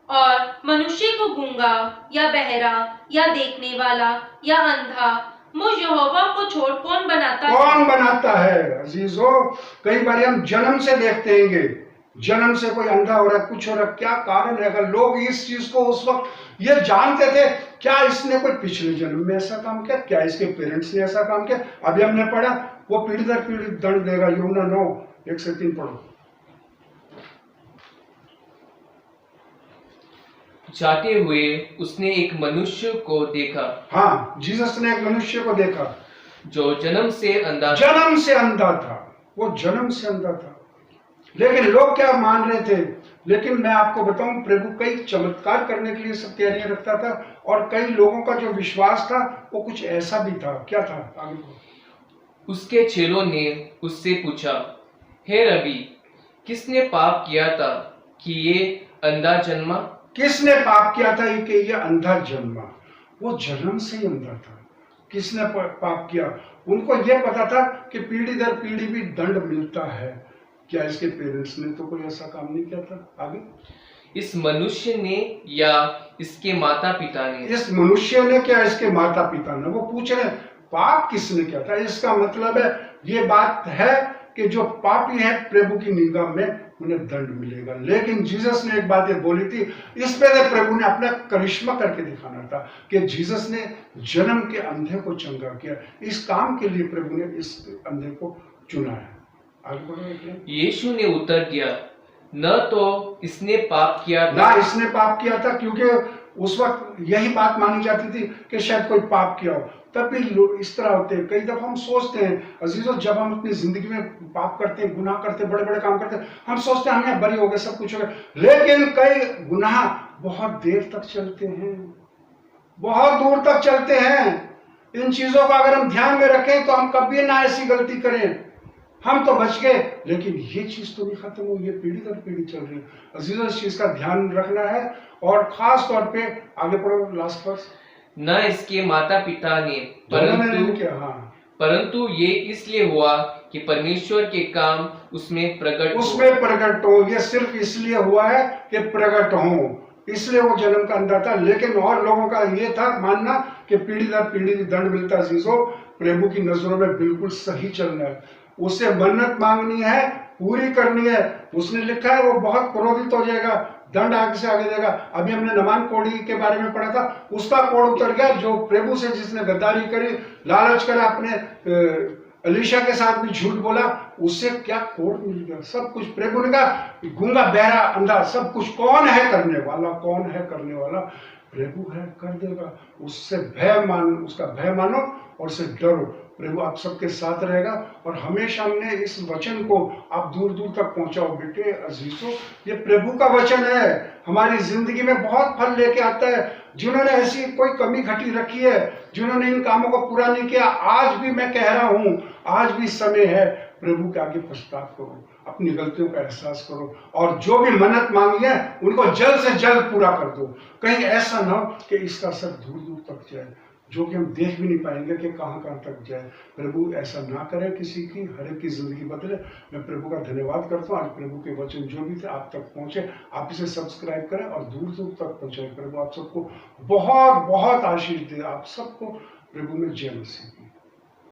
और मनुष्य को गूंगा या बहरा या देखने वाला या अंधा मुझ यहोवा को छोड़ कौन बनाता है। कौन बनाता है। अजीजों, कई बार हम जन्म से देखते हैं, जन्म से कोई अंधा हो रहा है, कुछ हो रहा है, क्या कारण है। अगर लोग इस चीज को उस वक्त ये जानते थे, क्या इसने कोई पिछले जन्म में ऐसा काम किया, क्या इसके पेरेंट्स ने ऐसा काम किया। अभी हमने पढ़ा वो पीढ़ी दर पीढ़ी दंड देगा। यूहन्ना 9 1 से 3 पढ़ो। जाते हुए उसने एक मनुष्य को देखा। हाँ, जीसस ने एक मनुष्य को देखा जो जन्म से अंधा था। जन्म से अंधा था, वो जन्म से अंधा था। लेकिन लोग क्या मान रहे थे। लेकिन मैं आपको बताऊं, प्रभु कई चमत्कार करने के लिए सब तैयारियां रखता था और कई लोगों का जो विश्वास था वो कुछ ऐसा भी था। क्या था, आगे को। उसके चेलों ने उससे पूछा, हे रबी, किसने पाप किया था कि ये अंधा जन्मा। किसने पाप किया था कि ये अंधा जन्मा। वो जन्म से ही अंधा था। किसने पाप किया। उनको ये पता था कि पीढ़ी दर पीढ़ी भी दंड मिलता है। क्या इसके पेरेंट्स ने तो कोई ऐसा काम नहीं किया था। आगे, इस मनुष्य ने या इसके माता पिता ने। इस मनुष्य ने क्या इसके माता पिता ने। वो पूछ रहे पाप किसने किया था। इसका मतलब है ये बात है कि जो पापी है प्रभु की निगाह में उन्हें दंड मिलेगा। लेकिन जीसस ने एक बात ये बोली थी, इस पे तो प्रभु ने अपना करिश्मा करके दिखाना था कि जीसस ने जन्म के अंधे को चंगा किया। इस काम के लिए प्रभु ने इस अंधे को चुना है। आगे बढ़ो। यीशु ने उत्तर दिया, न तो इसने पाप किया ना था, इसने पाप किया था, क्योंकि उस वक्त यही बात मानी जाती थी कि शायद कोई पाप किया हो। तब भी लोग इस तरह होते हैं। कई दफा हम सोचते हैं अजीजों, जब हम अपनी जिंदगी में पाप करते हैं, गुनाह करते हैं, बड़े बड़े काम करते हैं, हम सोचते हैं हम यहाँ बरी हो गए, सब कुछ हो गया। लेकिन कई गुनाह बहुत देर तक चलते हैं, बहुत दूर तक चलते हैं। इन चीजों का अगर हम ध्यान में रखें तो हम कभी ना ऐसी गलती करें। हम तो बच गए, लेकिन ये चीज तो नहीं खत्म हुई, ये पीढ़ी दर पीढ़ी चल रही है। अजीजों, इस चीज का ध्यान रखना है। और खास तौर पे आगे पढ़ो, लास्ट वर्स। न इसके माता पिता ने, परंतु ये इसलिए हुआ कि परमेश्वर के काम उसमें प्रकट हो। ये सिर्फ इसलिए हुआ है कि प्रकट हो, इसलिए वो जन्म का अंधा था। लेकिन और लोगों का ये था मानना कि पीढ़ी दर पीढ़ी दंड मिलता। अजीजों, प्रभु की नजरों में बिल्कुल सही चलना है, उससे मन्नत मांगनी है, पूरी करनी है। उसने लिखा है वो बहुत क्रोधित हो जाएगा, दंड आगे से आगे देगा। अभी हमने नमान कोड़ी के बारे में पढ़ा था, उसका कोड़ उतर गया। जो प्रभु से जिसने गद्दारी करी, लालच करा, अपने अलीशा के साथ भी झूठ बोला, उससे क्या कोड़ मिल गया। सब कुछ प्रभु ने कहा, गूंगा बहरा अंधा सब कुछ कौन है करने वाला, कौन है करने वाला? प्रभु है, कर देगा। उससे भय मानो, उसका भय मानो और उससे डरो। प्रभु आप सबके साथ रहेगा और हमेशा हमने इस वचन को आप दूर दूर तक पहुंचाओ। बेटे अजीजों, ये प्रभु का वचन है, हमारी जिंदगी में बहुत फल लेके आता है। जिन्होंने ऐसी कोई कमी घटी रखी है, जिन्होंने इन कामों को पूरा नहीं किया, आज भी मैं कह रहा हूं, आज भी समय है, प्रभु के आगे पछतावा करो, अपनी गलतियों का एहसास करो और जो भी मन्नत मांगी है उनको जल्द से जल्द पूरा कर दो। कहीं ऐसा ना हो कि इसका असर दूर दूर तक जाए, जो कि हम देख भी नहीं पाएंगे कि कहां कहां तक जाए। प्रभु ऐसा ना करे, किसी की, हर एक की जिंदगी बदले। मैं प्रभु का धन्यवाद करता हूँ। आज प्रभु के वचन जो भी थे आप तक पहुंचे, आप इसे सब्सक्राइब करें और दूर दूर तक पहुंचाए। प्रभु आप सबको बहुत बहुत आशीष दे। आप सबको प्रभु में जय मसीह।